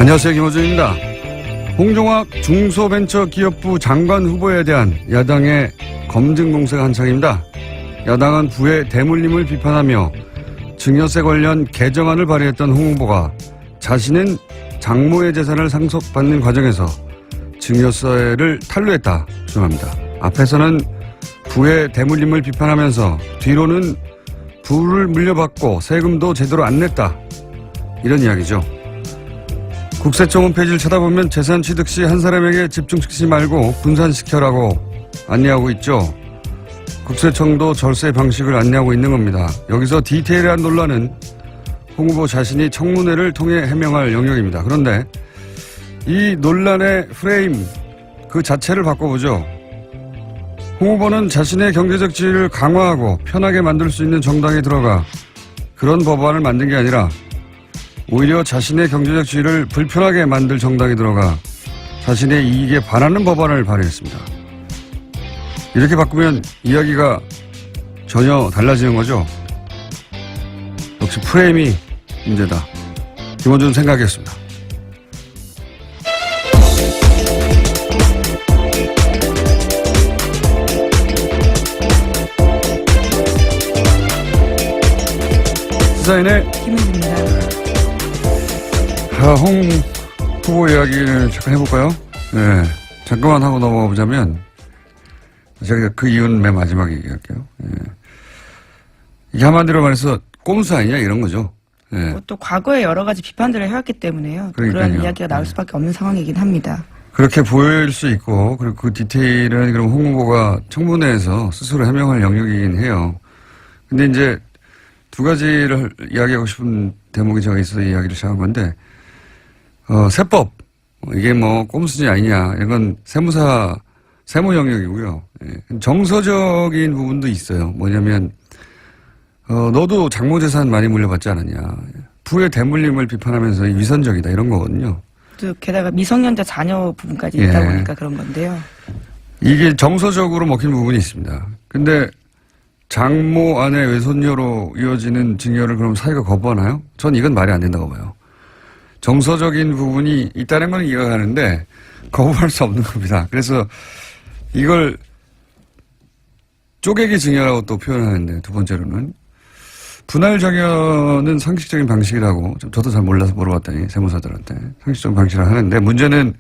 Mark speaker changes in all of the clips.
Speaker 1: 안녕하세요. 김호준입니다. 홍종학 중소벤처기업부 장관 후보에 대한 야당의 검증 공세가 한창입니다. 야당은 부의 대물림을 비판하며 증여세 관련 개정안을 발의했던 홍 후보가 자신은 장모의 재산을 상속받는 과정에서 증여세를 탄로했다 주장합니다. 앞에서는 부의 대물림을 비판하면서 뒤로는 부를 물려받고 세금도 제대로 안 냈다. 이런 이야기죠. 국세청 홈페이지를 찾아보면 재산 취득 시 한 사람에게 집중시키지 말고 분산시켜라고 안내하고 있죠. 국세청도 절세 방식을 안내하고 있는 겁니다. 여기서 디테일한 논란은 홍 후보 자신이 청문회를 통해 해명할 영역입니다. 그런데 이 논란의 프레임 그 자체를 바꿔보죠. 홍 후보는 자신의 경제적 지위를 강화하고 편하게 만들 수 있는 정당에 들어가 그런 법안을 만든 게 아니라 오히려 자신의 경제적 지위를 불편하게 만들 정당에 들어가 자신의 이익에 반하는 법안을 발의했습니다. 이렇게 바꾸면 이야기가 전혀 달라지는 거죠. 역시 프레임이 문제다. 김원준 생각했습니다. 시사인의
Speaker 2: 김은입니다.
Speaker 1: 홍 후보 이야기를 잠깐 해볼까요? 네. 잠깐만 하고 넘어가 보자면, 제가 그 이유는 맨 마지막에 얘기할게요. 네. 이게 한마디로 말해서 꼼수 아니냐 이런 거죠. 네.
Speaker 2: 또 과거에 여러 가지 비판들을 해왔기 때문에요.
Speaker 1: 그러니까요.
Speaker 2: 그런 이야기가 나올 수밖에 없는 상황이긴 합니다.
Speaker 1: 그렇게 보일 수 있고, 그리고 그 디테일은 그럼 홍 후보가 청문회에서 스스로 해명할 영역이긴 해요. 근데 이제 두 가지를 이야기하고 싶은 대목이 제가 있어서 이야기를 시작한 건데, 세법. 이게 뭐 꼼수지 아니냐. 이건 세무 영역이고요. 예. 정서적인 부분도 있어요. 뭐냐면, 너도 장모 재산 많이 물려받지 않았냐. 부의 대물림을 비판하면서 위선적이다. 이런 거거든요.
Speaker 2: 또 게다가 미성년자 자녀 부분까지
Speaker 1: 예.
Speaker 2: 있다 보니까 그런 건데요.
Speaker 1: 이게 정서적으로 먹힌 부분이 있습니다. 근데 장모 아내 외손녀로 이어지는 증여를 그럼 사회가 거부하나요? 전 이건 말이 안 된다고 봐요. 정서적인 부분이 있다는 건 이해가 가는데 거부할 수 없는 겁니다. 그래서 이걸 쪼개기 증여라고 또 표현하는데 두 번째로는 분할 증여는 상식적인 방식이라고 저도 잘 몰라서 물어봤더니 세무사들한테 상식적인 방식이라고 하는데 문제는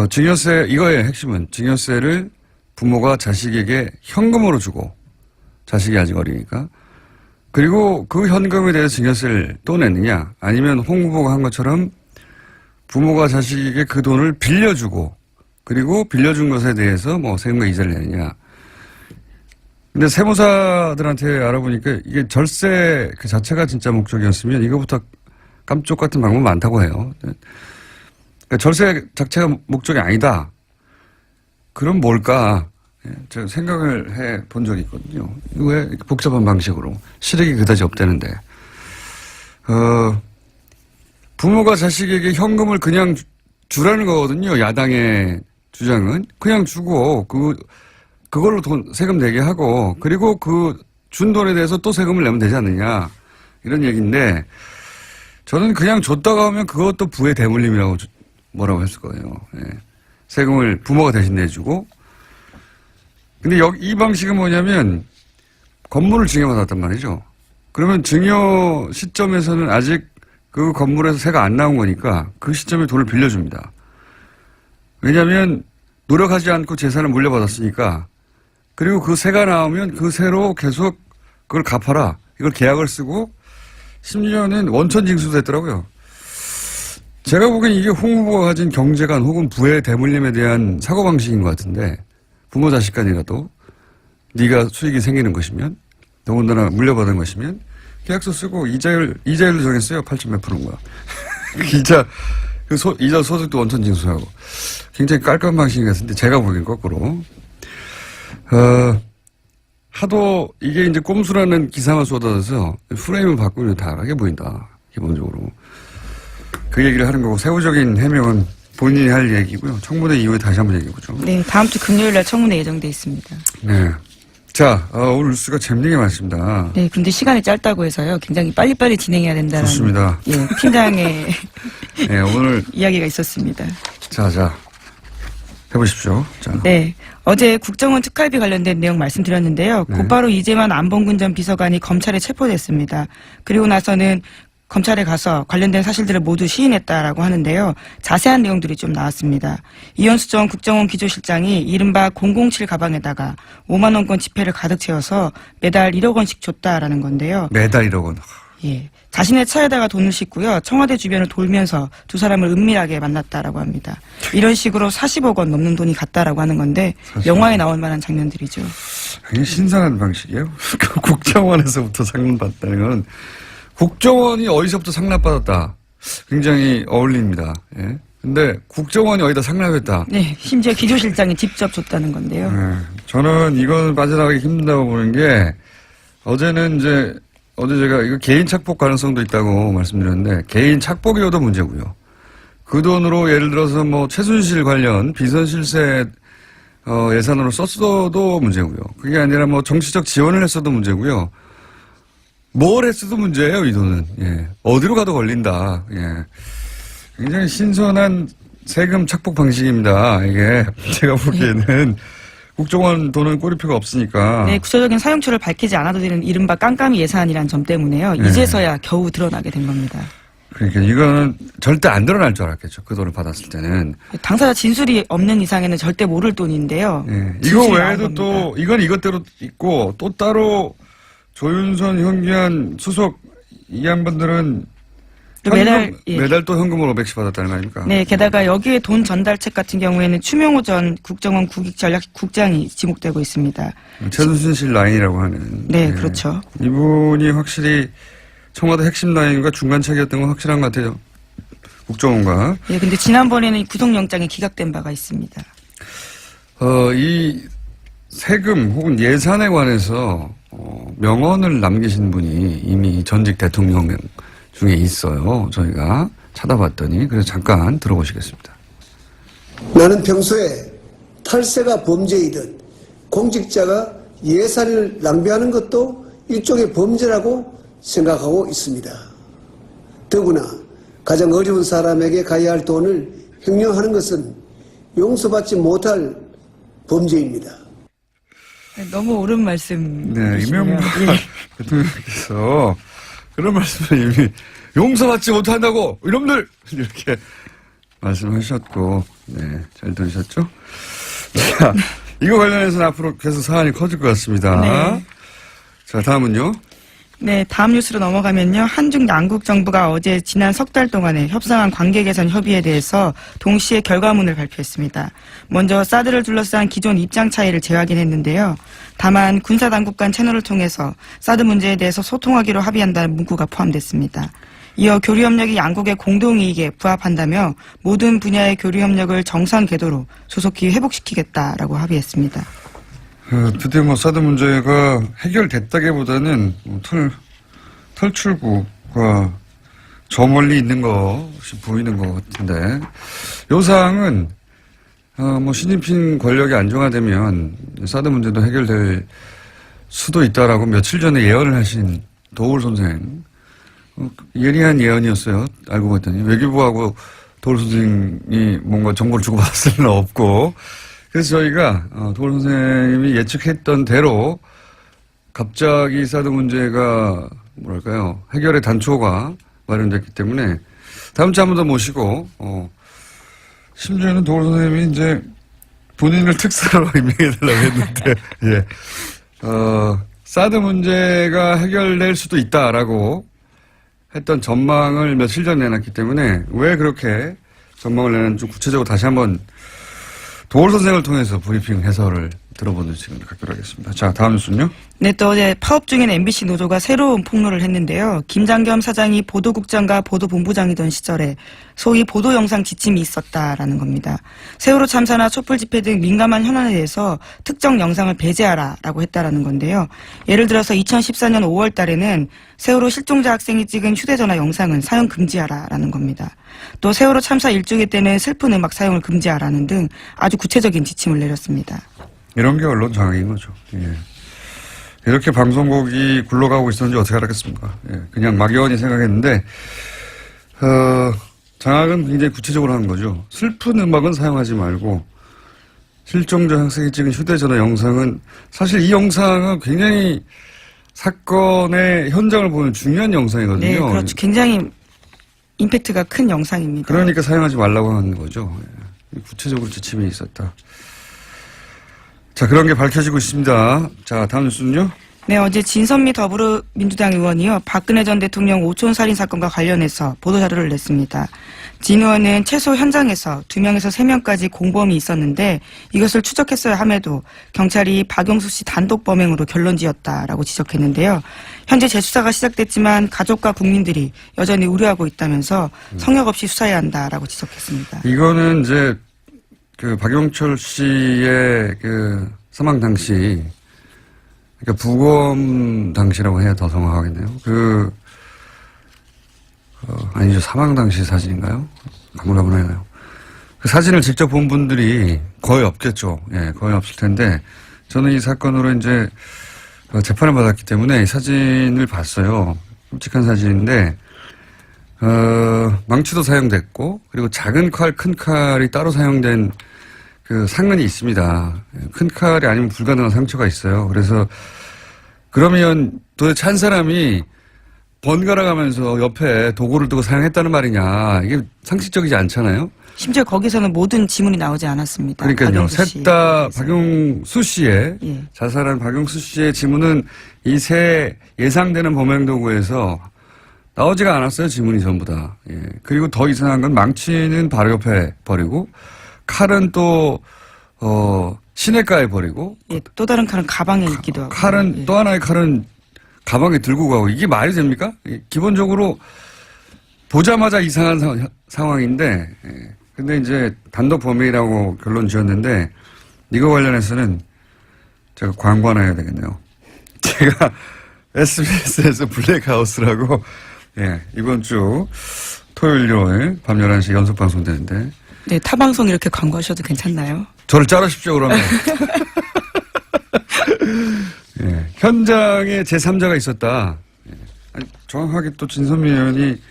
Speaker 1: 증여세 이거의 핵심은 증여세를 부모가 자식에게 현금으로 주고 자식이 아직 어리니까 그리고 그 현금에 대해서 증여세를 또 내느냐 아니면 홍 후보가 한 것처럼 부모가 자식에게 그 돈을 빌려주고 그리고 빌려준 것에 대해서 뭐 세금과 이자를 내느냐. 근데 세무사들한테 알아보니까 이게 절세 그 자체가 진짜 목적이었으면 이거부터 깜쪽 같은 방법 많다고 해요. 그러니까 절세 자체가 목적이 아니다. 그럼 뭘까? 제가 생각을 해 본 적이 있거든요. 왜 이렇게 복잡한 방식으로 실익이 그다지 없다는데 부모가 자식에게 현금을 그냥 주라는 거거든요. 야당의 주장은 그냥 주고 그걸로 세금 내게 하고 그리고 그 준 돈에 대해서 또 세금을 내면 되지 않느냐 이런 얘기인데 저는 그냥 줬다가 하면 그것도 부의 대물림이라고 뭐라고 했을 거예요. 예. 세금을 부모가 대신 내주고 근데 이 방식은 뭐냐면 건물을 증여받았단 말이죠. 그러면 증여 시점에서는 아직 그 건물에서 세가 안 나온 거니까 그 시점에 돈을 빌려줍니다. 왜냐하면 노력하지 않고 재산을 물려받았으니까 그리고 그 세가 나오면 그 세로 계속 그걸 갚아라. 이걸 계약을 쓰고 심지어는 원천징수도 했더라고요. 제가 보기엔 이게 홍 후보가 가진 경제관 혹은 부의 대물림에 대한 사고방식인 것 같은데 부모 자식 간이라도 네가 수익이 생기는 것이면 더군다나 물려받은 것이면 계약서 쓰고 이자율도 정했어요. 8점 몇 %인가. 이자 소득도 원천 징수하고 굉장히 깔끔한 방식인 것 같은데 제가 보기엔 거꾸로 하도 이게 이제 꼼수라는 기사만 쏟아져서 프레임을 바꾸면 다르게 보인다. 기본적으로 그 얘기를 하는 거고 세부적인 해명은 본인이 할 얘기고요. 청문회 이후에 다시 한번 얘기해보죠.
Speaker 2: 네, 다음 주 금요일 날 청문회 예정돼 있습니다.
Speaker 1: 네. 자, 오늘 뉴스가 재밌는 게 많습니다.
Speaker 2: 네, 그런데 시간이 짧다고 해서요. 굉장히 빨리빨리 진행해야 된다는.
Speaker 1: 좋습니다.
Speaker 2: 예, 팀장의
Speaker 1: 네, 오늘
Speaker 2: 이야기가 있었습니다.
Speaker 1: 자 해보십시오. 자.
Speaker 2: 네. 어제 국정원 특활비 관련된 내용 말씀드렸는데요.
Speaker 1: 네.
Speaker 2: 곧바로 이재만 안봉근 전 비서관이 검찰에 체포됐습니다. 그리고 나서는 검찰에 가서 관련된 사실들을 모두 시인했다라고 하는데요. 자세한 내용들이 좀 나왔습니다. 이현수 전 국정원 기조실장이 이른바 007 가방에다가 5만 원권 지폐를 가득 채워서 매달 1억 원씩 줬다라는 건데요.
Speaker 1: 매달 1억 원.
Speaker 2: 예. 자신의 차에다가 돈을 싣고요. 청와대 주변을 돌면서 두 사람을 은밀하게 만났다라고 합니다. 이런 식으로 40억 원 넘는 돈이 갔다라고 하는 건데 영화에 나올 만한 장면들이죠.
Speaker 1: 굉장히 신선한 방식이에요. 국정원에서부터 상납받았다는 건 국정원이 어디서부터 상납받았다. 굉장히 어울립니다. 예. 근데 국정원이 어디다 상납했다.
Speaker 2: 네. 심지어 기조실장이 직접 줬다는 건데요.
Speaker 1: 저는 이건 빠져나가기 힘든다고 보는 게 어제 제가 이거 개인 착복 가능성도 있다고 말씀드렸는데 개인 착복이어도 문제고요. 그 돈으로 예를 들어서 뭐 최순실 관련 비선 실세 예산으로 썼어도 문제고요. 그게 아니라 뭐 정치적 지원을 했어도 문제고요. 뭘 했어도 문제예요, 이 돈은. 예. 어디로 가도 걸린다. 예. 굉장히 신선한 세금 착복 방식입니다. 이게 제가 보기에는 국정원 돈은 꼬리표가 없으니까.
Speaker 2: 네, 구체적인 사용처를 밝히지 않아도 되는 이른바 깜깜이 예산이란 점 때문에요.
Speaker 1: 네.
Speaker 2: 이제서야 겨우 드러나게 된 겁니다.
Speaker 1: 그러니까 이거는 절대 안 드러날 줄 알았겠죠. 그 돈을 받았을 때는.
Speaker 2: 당사자 진술이 없는 이상에는 절대 모를 돈인데요.
Speaker 1: 예. 이거
Speaker 2: 진술이 나온
Speaker 1: 외에도
Speaker 2: 겁니다.
Speaker 1: 또 이건 이것대로 있고 또 따로 조윤선, 현기한 수석 이 양반들은
Speaker 2: 또 매달, 예.
Speaker 1: 매달 또 현금으로 500씩 받았다는 거 아닙니까?
Speaker 2: 네, 게다가 여기에 돈 전달책 같은 경우에는 추명호 전 국정원 국익전략국장이 지목되고 있습니다.
Speaker 1: 최순실 라인이라고 하는.
Speaker 2: 네,
Speaker 1: 예.
Speaker 2: 그렇죠.
Speaker 1: 이분이 확실히 청와대 핵심 라인과 중간책이었던 건 확실한 것 같아요. 국정원과.
Speaker 2: 예, 근데 지난번에는 구속영장이 기각된 바가 있습니다.
Speaker 1: 이 세금 혹은 예산에 관해서 명언을 남기신 분이 이미 전직 대통령 중에 있어요. 저희가 찾아봤더니 그래서 잠깐 들어보시겠습니다.
Speaker 3: 나는 평소에 탈세가 범죄이듯 공직자가 예산을 낭비하는 것도 일종의 범죄라고 생각하고 있습니다. 더구나 가장 어려운 사람에게 가야 할 돈을 횡령하는 것은 용서받지 못할 범죄입니다.
Speaker 2: 너무 옳은 말씀.
Speaker 1: 네, 이명박 대통령께서 그런 말씀을 이미 용서받지 못한다고 이놈들 이렇게 말씀하셨고, 네, 잘 들으셨죠? 자, 이거 관련해서는 앞으로 계속 사안이 커질 것 같습니다.
Speaker 2: 네.
Speaker 1: 자, 다음은요.
Speaker 2: 네, 다음 뉴스로 넘어가면요. 한중 양국 정부가 어제 지난 석 달 동안에 협상한 관계 개선 협의에 대해서 동시에 결과문을 발표했습니다. 먼저 사드를 둘러싼 기존 입장 차이를 재확인했는데요. 다만 군사 당국 간 채널을 통해서 사드 문제에 대해서 소통하기로 합의한다는 문구가 포함됐습니다. 이어 교류 협력이 양국의 공동 이익에 부합한다며 모든 분야의 교류 협력을 정상 궤도로 조속히 회복시키겠다라고 합의했습니다.
Speaker 1: 드디어 뭐 사드 문제가 해결됐다기보다는 탈출구가 저 멀리 있는 것이 보이는 것 같은데, 요 사항은 뭐 시진핑 권력이 안정화되면 사드 문제도 해결될 수도 있다라고 며칠 전에 예언을 하신 도울 선생, 예리한 예언이었어요. 알고 봤더니 외교부하고 도울 선생이 뭔가 정보를 주고받았을 리는 없고. 그래서 저희가 도울 선생님이 예측했던 대로 갑자기 사드 문제가 뭐랄까요, 해결의 단초가 마련됐기 때문에 다음 주에 한 번 더 모시고 심지어는 도울 선생님이 이제 본인을 특사로 임명해달라고 했는데 예, 사드 문제가 해결될 수도 있다라고 했던 전망을 며칠 전에 내놨기 때문에 왜 그렇게 전망을 내놨는지 좀 구체적으로 다시 한번 도울 선생을 통해서 브리핑 해설을 들어보는 시간을 갖기로 하겠습니다. 자, 다음 뉴스는요.
Speaker 2: 네, 또 어제 파업 중인 MBC 노조가 새로운 폭로를 했는데요. 김장겸 사장이 보도국장과 보도본부장이던 시절에 소위 보도영상 지침이 있었다라는 겁니다. 세월호 참사나 촛불 집회 등 민감한 현안에 대해서 특정 영상을 배제하라라고 했다라는 건데요. 예를 들어서 2014년 5월 달에는 세월호 실종자 학생이 찍은 휴대전화 영상은 사용 금지하라라는 겁니다. 또 세월호 참사 일주기 때는 슬픈 음악 사용을 금지하라는 등 아주 구체적인 지침을 내렸습니다.
Speaker 1: 이런 게 언론 장악인 거죠. 예. 이렇게 방송국이 굴러가고 있었는지 어떻게 알았겠습니까? 예. 그냥 막연히 생각했는데, 장악은 굉장히 구체적으로 하는 거죠. 슬픈 음악은 사용하지 말고 실종자 학생이 찍은 휴대전화 영상은 사실 이 영상은 굉장히 사건의 현장을 보는 중요한 영상이거든요.
Speaker 2: 네, 그렇죠. 굉장히 임팩트가 큰 영상입니다.
Speaker 1: 그러니까 사용하지 말라고 하는 거죠. 구체적으로 지침이 있었다. 자, 그런 게 밝혀지고 있습니다. 자, 다음 뉴스는요.
Speaker 2: 네, 어제 진선미 더불어민주당 의원이요. 박근혜 전 대통령 오촌 살인 사건과 관련해서 보도자료를 냈습니다. 진 의원은 최소 현장에서 2명에서 3명까지 공범이 있었는데 이것을 추적했어야 함에도 경찰이 박용수 씨 단독 범행으로 결론지었다라고 지적했는데요. 현재 재수사가 시작됐지만 가족과 국민들이 여전히 우려하고 있다면서 성역 없이 수사해야 한다라고 지적했습니다.
Speaker 1: 이거는 이제 그 박용철 씨의 그 사망 당시, 그러니까 부검 당시라고 해야 더 정확하겠네요. 아니죠. 사망 당시 사진인가요? 가물가물하네요. 그 사진을 직접 본 분들이 거의 없겠죠. 예, 거의 없을 텐데, 저는 이 사건으로 이제 재판을 받았기 때문에 이 사진을 봤어요. 끔찍한 사진인데, 망치도 사용됐고, 그리고 작은 칼, 큰 칼이 따로 사용된 그 상흔이 있습니다. 큰 칼이 아니면 불가능한 상처가 있어요. 그래서, 그러면 도대체 한 사람이 번갈아 가면서 옆에 도구를 두고 사용했다는 말이냐. 이게 상식적이지 않잖아요.
Speaker 2: 심지어 거기서는 모든 지문이 나오지 않았습니다.
Speaker 1: 그러니까요. 셋 다 박용수 씨의
Speaker 2: 예.
Speaker 1: 자살한 박용수 씨의 지문은 이 세 예상되는 범행 도구에서 나오지가 않았어요. 지문이 전부 다. 예. 그리고 더 이상한 건 망치는 바로 옆에 버리고 칼은 또 시내가에 버리고
Speaker 2: 예, 또 다른 칼은 가방에 있기도 하고.
Speaker 1: 칼은
Speaker 2: 예.
Speaker 1: 또 하나의 칼은 가방에 들고 가고 이게 말이 됩니까? 기본적으로 보자마자 이상한 상황인데 근데 이제 단독 범행이라고 결론 지었는데 이거 관련해서는 제가 광고 하나 해야 되겠네요. 제가 SBS에서 블랙하우스라고 이번 주 토요일 일요일 밤 11시 연속 방송되는데
Speaker 2: 네, 타방송 이렇게 광고하셔도 괜찮나요?
Speaker 1: 저를 자르십시오 그러면. 예, 현장에 제3자가 있었다. 아니, 정확하게 또 진선미 의원이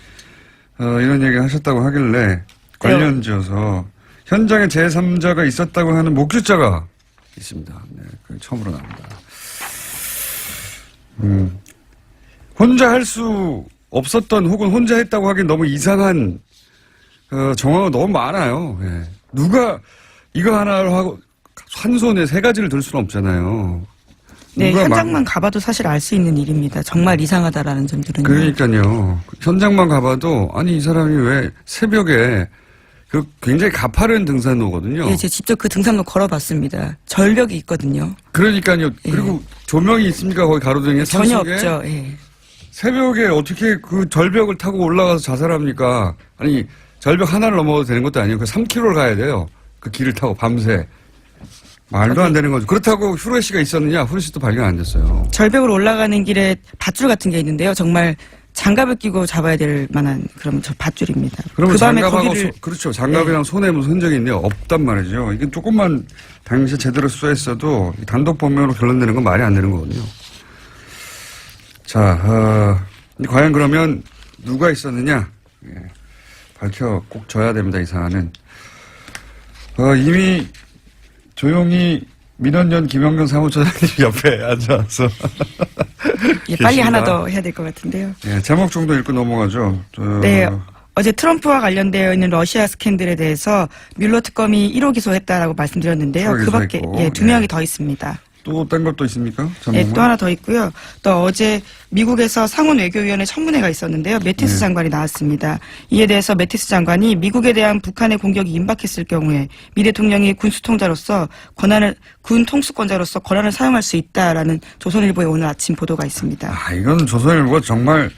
Speaker 1: 이런 얘기 하셨다고 하길래 관련 지어서 현장에 제3자가 있었다고 하는 목격자가 있습니다. 네, 그게 처음으로 나옵니다. 혼자 할 수 없었던 혹은 혼자 했다고 하기엔 너무 이상한 정황은 너무 많아요. 예. 누가 이거 하나를 하고 한 손에 세 가지를 들 수는 없잖아요.
Speaker 2: 네, 현장만 가봐도 사실 알 수 있는 일입니다. 정말 이상하다라는 점들은요.
Speaker 1: 그러니까요. 현장만 가봐도 아니 이 사람이 왜 새벽에 그 굉장히 가파른 등산로거든요.
Speaker 2: 예, 제가 직접 그 등산로 걸어봤습니다. 절벽이 있거든요.
Speaker 1: 그러니까요.
Speaker 2: 예.
Speaker 1: 그리고 조명이 있습니까? 거기 가로등에
Speaker 2: 전혀
Speaker 1: 산속에?
Speaker 2: 없죠. 예.
Speaker 1: 새벽에 어떻게 그 절벽을 타고 올라가서 자살합니까? 아니 절벽 하나를 넘어도 되는 것도 아니고 그 3km를 가야 돼요. 그 길을 타고 밤새. 말도 안 되는 거죠. 그렇다고 후레쉬가 있었느냐? 후레쉬도 발견 안 됐어요.
Speaker 2: 절벽으로 올라가는 길에 밧줄 같은 게 있는데요. 정말 장갑을 끼고 잡아야 될 만한 그런 저 밧줄입니다.
Speaker 1: 그러면
Speaker 2: 그 밤에
Speaker 1: 장갑하고
Speaker 2: 거기를
Speaker 1: 그렇죠. 장갑이랑 손에 무슨 흔적이 있네요. 없단 말이죠. 이게 조금만 당시에 제대로 수사했어도 단독 범행으로 결론내는 건 말이 안 되는 거거든요. 자, 과연 그러면 누가 있었느냐? 예, 밝혀 꼭 줘야 됩니다. 이 사안은. 이미 조용히 민원연 김영경 사무처장님 옆에 앉아서
Speaker 2: 예, 빨리
Speaker 1: 계십니다.
Speaker 2: 하나 더 해야 될 것 같은데요.
Speaker 1: 예, 제목 정도 읽고 넘어가죠.
Speaker 2: 네. 어제 트럼프와 관련되어 있는 러시아 스캔들에 대해서 뮬러 특검이 1호 기소했다라고 말씀드렸는데요.
Speaker 1: 1호
Speaker 2: 그 밖에
Speaker 1: 기소했고,
Speaker 2: 두 명이 더 있습니다.
Speaker 1: 또 딴 것도 있습니까?
Speaker 2: 네, 또 하나 더 있고요. 또 어제 미국에서 상원 외교위원회 청문회가 있었는데요. 매티스
Speaker 1: 네.
Speaker 2: 장관이 나왔습니다. 이에 대해서 매티스 장관이 미국에 대한 북한의 공격이 임박했을 경우에 미 대통령이 군 통수권자로서 권한을 사용할 수 있다라는 조선일보의 오늘 아침 보도가 있습니다.
Speaker 1: 이건 조선일보가 정말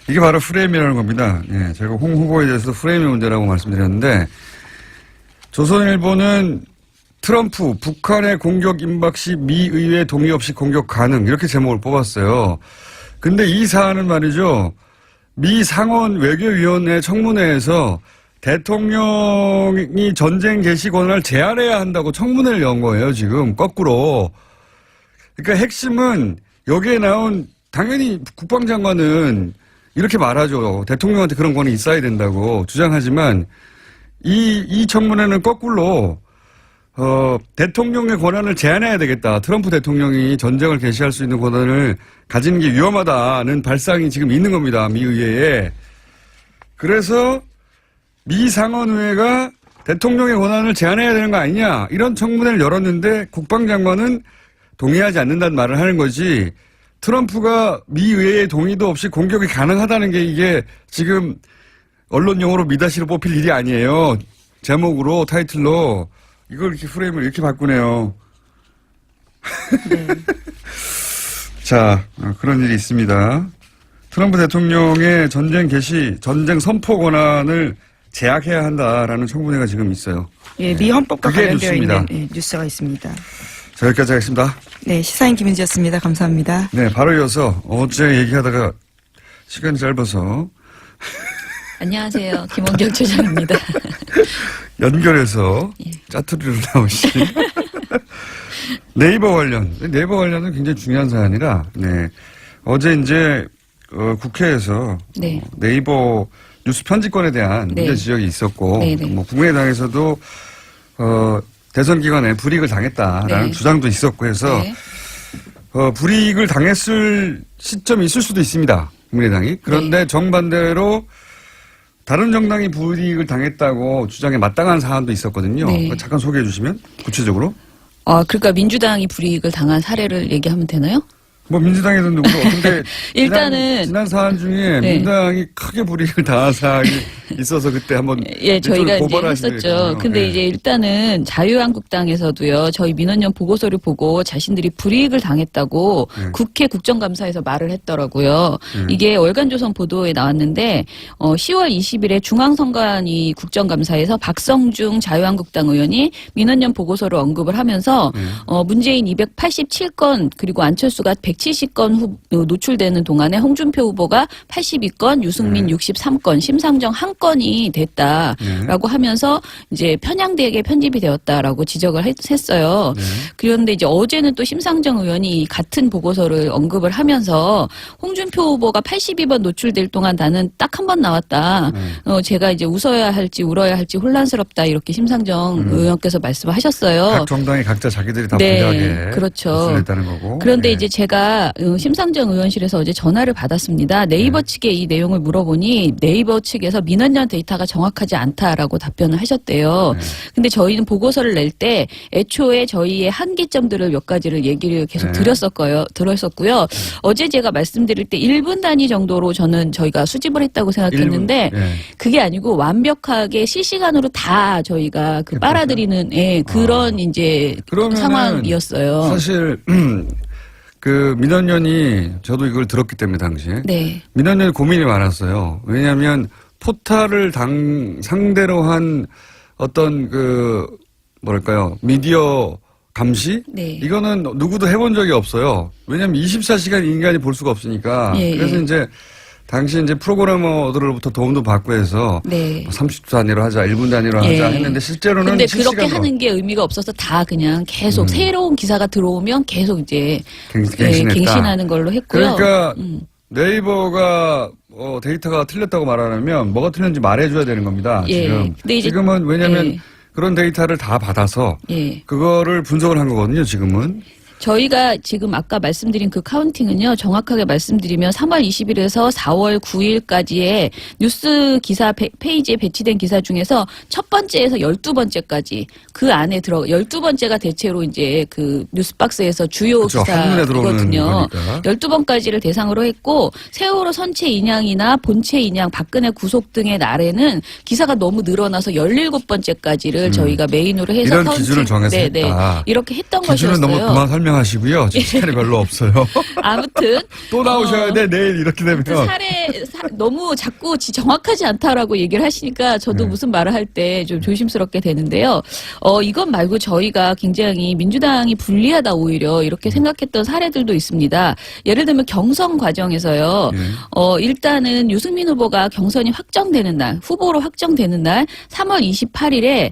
Speaker 1: 이게 바로 프레임이라는 겁니다. 예, 제가 홍 후보에 대해서 프레임의 문제라고 말씀드렸는데 조선일보는 트럼프 북한의 공격 임박 시 미 의회 동의 없이 공격 가능 이렇게 제목을 뽑았어요. 근데 이 사안은 말이죠. 미 상원 외교위원회 청문회에서 대통령이 전쟁 개시 권한을 제한해야 한다고 청문회를 연 거예요. 지금 거꾸로. 그러니까 핵심은 여기에 나온 당연히 국방장관은 이렇게 말하죠. 대통령한테 그런 권한이 있어야 된다고 주장하지만 이 청문회는 거꾸로 대통령의 권한을 제한해야 되겠다. 트럼프 대통령이 전쟁을 개시할 수 있는 권한을 가지는 게 위험하다는 발상이 지금 있는 겁니다. 미 의회에. 그래서 미 상원의회가 대통령의 권한을 제한해야 되는 거 아니냐. 이런 청문회를 열었는데 국방장관은 동의하지 않는다는 말을 하는 거지. 트럼프가 미 의회의 동의도 없이 공격이 가능하다는 게 이게 지금 언론용어로 미다시로 뽑힐 일이 아니에요. 제목으로 타이틀로. 이걸 이렇게 프레임을 이렇게 바꾸네요.
Speaker 2: 네.
Speaker 1: 자, 그런 일이 있습니다. 트럼프 대통령의 전쟁 개시, 전쟁 선포 권한을 제약해야 한다라는 청문회가 지금 있어요.
Speaker 2: 예, 미 헌법과
Speaker 1: 그게
Speaker 2: 관련되어
Speaker 1: 뉴스입니다.
Speaker 2: 있는 뉴스가 있습니다.
Speaker 1: 자, 여기까지 하겠습니다.
Speaker 2: 네, 시사인 김은지였습니다. 감사합니다.
Speaker 1: 네, 바로 이어서 어제 얘기하다가 시간이 짧아서
Speaker 4: 안녕하세요. 김원경 처장입니다.
Speaker 1: 연결해서 짜투리로 나오신 네이버 관련은 굉장히 중요한 사안이라, 네. 어제 이제, 국회에서
Speaker 4: 네.
Speaker 1: 네이버 뉴스 편집권에 대한
Speaker 4: 네.
Speaker 1: 문제 지적이 있었고,
Speaker 4: 네네.
Speaker 1: 뭐 국민의당에서도, 대선 기간에 불이익을 당했다라는
Speaker 4: 네.
Speaker 1: 주장도 있었고 해서,
Speaker 4: 네.
Speaker 1: 불이익을 당했을 시점이 있을 수도 있습니다. 국민의당이. 그런데
Speaker 4: 네.
Speaker 1: 정반대로 다른 정당이 불이익을 당했다고 주장에 마땅한 사안도 있었거든요.
Speaker 4: 네.
Speaker 1: 잠깐 소개해 주시면 구체적으로.
Speaker 4: 그러니까 민주당이 불이익을 당한 사례를 얘기하면 되나요?
Speaker 1: 뭐 민주당에도 누구도 근데
Speaker 4: 일단은
Speaker 1: 지난 사안 중에
Speaker 4: 네.
Speaker 1: 민주당이 크게 불이익을 당한 사안이 있어서 그때 한번
Speaker 4: 예, 저희가 이제
Speaker 1: 고발하신
Speaker 4: 했었죠.
Speaker 1: 적이 있거든요.
Speaker 4: 근데
Speaker 1: 네.
Speaker 4: 이제 일단은 자유한국당에서도요, 저희 민원연 보고서를 보고 자신들이 불이익을 당했다고
Speaker 1: 네.
Speaker 4: 국회 국정감사에서 말을 했더라고요. 이게 월간조선 보도에 나왔는데, 10월 20일에 중앙선관위 국정감사에서 박성중 자유한국당 의원이 민원연 보고서를 언급을 하면서, 문재인 287건, 그리고 안철수가 170건 노출되는 동안에 홍준표 후보가 82건, 유승민 63건, 심상정 1건이 됐다라고 하면서 이제 편향되게 편집이 되었다라고 지적을 했어요. 그런데 이제 어제는 또 심상정 의원이 같은 보고서를 언급을 하면서 홍준표 후보가 82번 노출될 동안 나는 딱 한 번 나왔다. 제가 이제 웃어야 할지 울어야 할지 혼란스럽다 이렇게 심상정 의원께서 말씀하셨어요.
Speaker 1: 각 정당이 각자 자기들이 다
Speaker 4: 네,
Speaker 1: 불리하게
Speaker 4: 그렇죠.
Speaker 1: 했다는 거고.
Speaker 4: 그런데
Speaker 1: 네.
Speaker 4: 이제 제가 심상정 의원실에서 어제 전화를 받았습니다. 네이버 측에 이 내용을 물어보니 네이버 측에서 민원연 데이터가 정확하지 않다라고 답변을 하셨대요. 근데 저희는 보고서를 낼 때 애초에 저희의 한계점들을 몇 가지를 얘기를 계속 들었었고요. 어제 제가 말씀드릴 때 1분 단위 정도로 저희가 수집을 했다고 생각했는데
Speaker 1: 1분, 네.
Speaker 4: 그게 아니고 완벽하게 실시간으로 다 저희가 빨아들이는 그런 이제
Speaker 1: 그러면은
Speaker 4: 상황이었어요.
Speaker 1: 사실 그 민원연이 저도 이걸 들었기 때문에 당시에
Speaker 4: 네.
Speaker 1: 민원연이 고민이 많았어요. 왜냐하면 포탈을 상대로 한 어떤 뭐랄까요 미디어 감시?
Speaker 4: 네.
Speaker 1: 이거는 누구도 해본 적이 없어요. 왜냐하면 24시간 인간이 볼 수가 없으니까.
Speaker 4: 예,
Speaker 1: 그래서
Speaker 4: 예.
Speaker 1: 이제 당시 이제 프로그래머들로부터 도움도 받고 해서
Speaker 4: 네.
Speaker 1: 30초 단위로 하자, 1분 단위로 하자
Speaker 4: 예.
Speaker 1: 했는데 실제로는
Speaker 4: 근데 그렇게
Speaker 1: 실시간으로
Speaker 4: 하는 게 의미가 없어서 다 그냥 계속 새로운 기사가 들어오면 계속 이제
Speaker 1: 갱신했다.
Speaker 4: 갱신하는 걸로 했고요.
Speaker 1: 그러니까 네이버가 데이터가 틀렸다고 말하려면 뭐가 틀렸는지 말해줘야 되는 겁니다.
Speaker 4: 예.
Speaker 1: 지금.
Speaker 4: 근데 이제-
Speaker 1: 지금은 왜냐하면
Speaker 4: 예.
Speaker 1: 그런 데이터를 다 받아서
Speaker 4: 예.
Speaker 1: 그거를 분석을 한 거거든요. 지금은.
Speaker 4: 저희가 지금 아까 말씀드린 그 카운팅은요, 정확하게 말씀드리면 3월 20일에서 4월 9일까지의 뉴스 기사 페이지에 배치된 기사 중에서 첫 번째에서 12번째까지 그 안에 12번째가 대체로 이제 그 뉴스박스에서 주요
Speaker 1: 그렇죠. 한눈에 들어오는
Speaker 4: 기사거든요.
Speaker 1: 거니까.
Speaker 4: 12번까지를 대상으로 했고, 세월호 선체 인양이나 본체 인양, 박근혜 구속 등의 날에는 기사가 너무 늘어나서 17번째까지를 저희가 메인으로 해서
Speaker 1: 이런
Speaker 4: 카운팅.
Speaker 1: 기준을 정해서
Speaker 4: 네네.
Speaker 1: 했다.
Speaker 4: 이렇게 했던
Speaker 1: 기준은
Speaker 4: 것이었어요.
Speaker 1: 너무 그만 설명하시고요. 지금 시간이 별로 없어요.
Speaker 4: 아무튼
Speaker 1: 또 나오셔야 돼. 내일 이렇게 되면.
Speaker 4: 너무 자꾸 정확하지 않다라고 얘기를 하시니까 저도 무슨 말을 할 때 좀 조심스럽게 되는데요. 이것 말고 저희가 굉장히 민주당이 불리하다 오히려 이렇게 생각했던 사례들도 있습니다. 예를 들면 경선 과정에서요. 일단은 유승민 후보가 경선이 확정되는 날, 후보로 확정되는 날 3월 28일에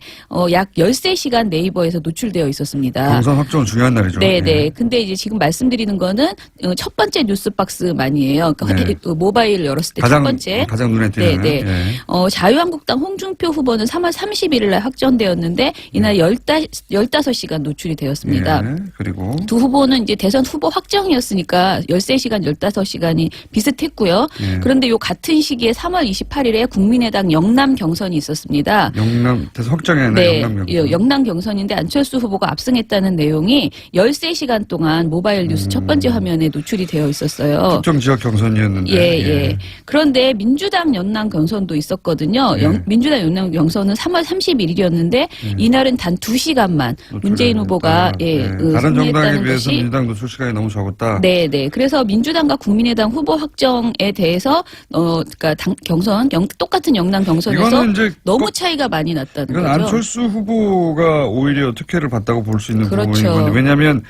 Speaker 4: 약 13시간 네이버에서 노출되어 있었습니다.
Speaker 1: 경선 확정은 중요한 날이죠.
Speaker 4: 네네. 네. 근데 이제 지금 말씀드리는 거는 첫 번째 뉴스박스만이에요. 그러니까
Speaker 1: 네.
Speaker 4: 모바일을 열었을 때 첫 번째.
Speaker 1: 가장 눈에 띄는.
Speaker 4: 네.
Speaker 1: 예.
Speaker 4: 자유한국당 홍준표 후보는 3월 31일 날 확정되었는데 이날 15시간 노출이 되었습니다.
Speaker 1: 예. 그리고
Speaker 4: 두 후보는 이제 대선 후보 확정이었으니까 13시간, 15시간이 비슷했고요.
Speaker 1: 예.
Speaker 4: 그런데 요 같은 시기에 3월 28일에 국민의당 영남 경선이 있었습니다.
Speaker 1: 영남 대선 확정이 아니라
Speaker 4: 네,
Speaker 1: 영남 경선.
Speaker 4: 영남 경선인데 안철수 후보가 압승했다는 내용이 13시간 동안 모바일 뉴스 첫 번째 화면에 노출이 되어 있었어요.
Speaker 1: 특정 지역 경선이었는데.
Speaker 4: 예. 그런데 민주당 연남 경선도 있었거든요.
Speaker 1: 예.
Speaker 4: 민주당 연남 경선은 3월 31일이었는데 이날은 단 2시간만 문재인 후보가
Speaker 1: 다른 정당에
Speaker 4: 승리했다는
Speaker 1: 비해서
Speaker 4: 것이
Speaker 1: 민주당 노출 시간이 너무 적었다.
Speaker 4: 네. 그래서 민주당과 국민의당 후보 확정에 대해서 그러니까 경선 똑같은 영남 경선에서
Speaker 1: 이거는 이제
Speaker 4: 너무 차이가 많이 났다는
Speaker 1: 이건
Speaker 4: 거죠.
Speaker 1: 안철수 후보가 오히려 특혜를 봤다고 볼 수 있는
Speaker 4: 그렇죠.
Speaker 1: 부분인 건데 왜냐하면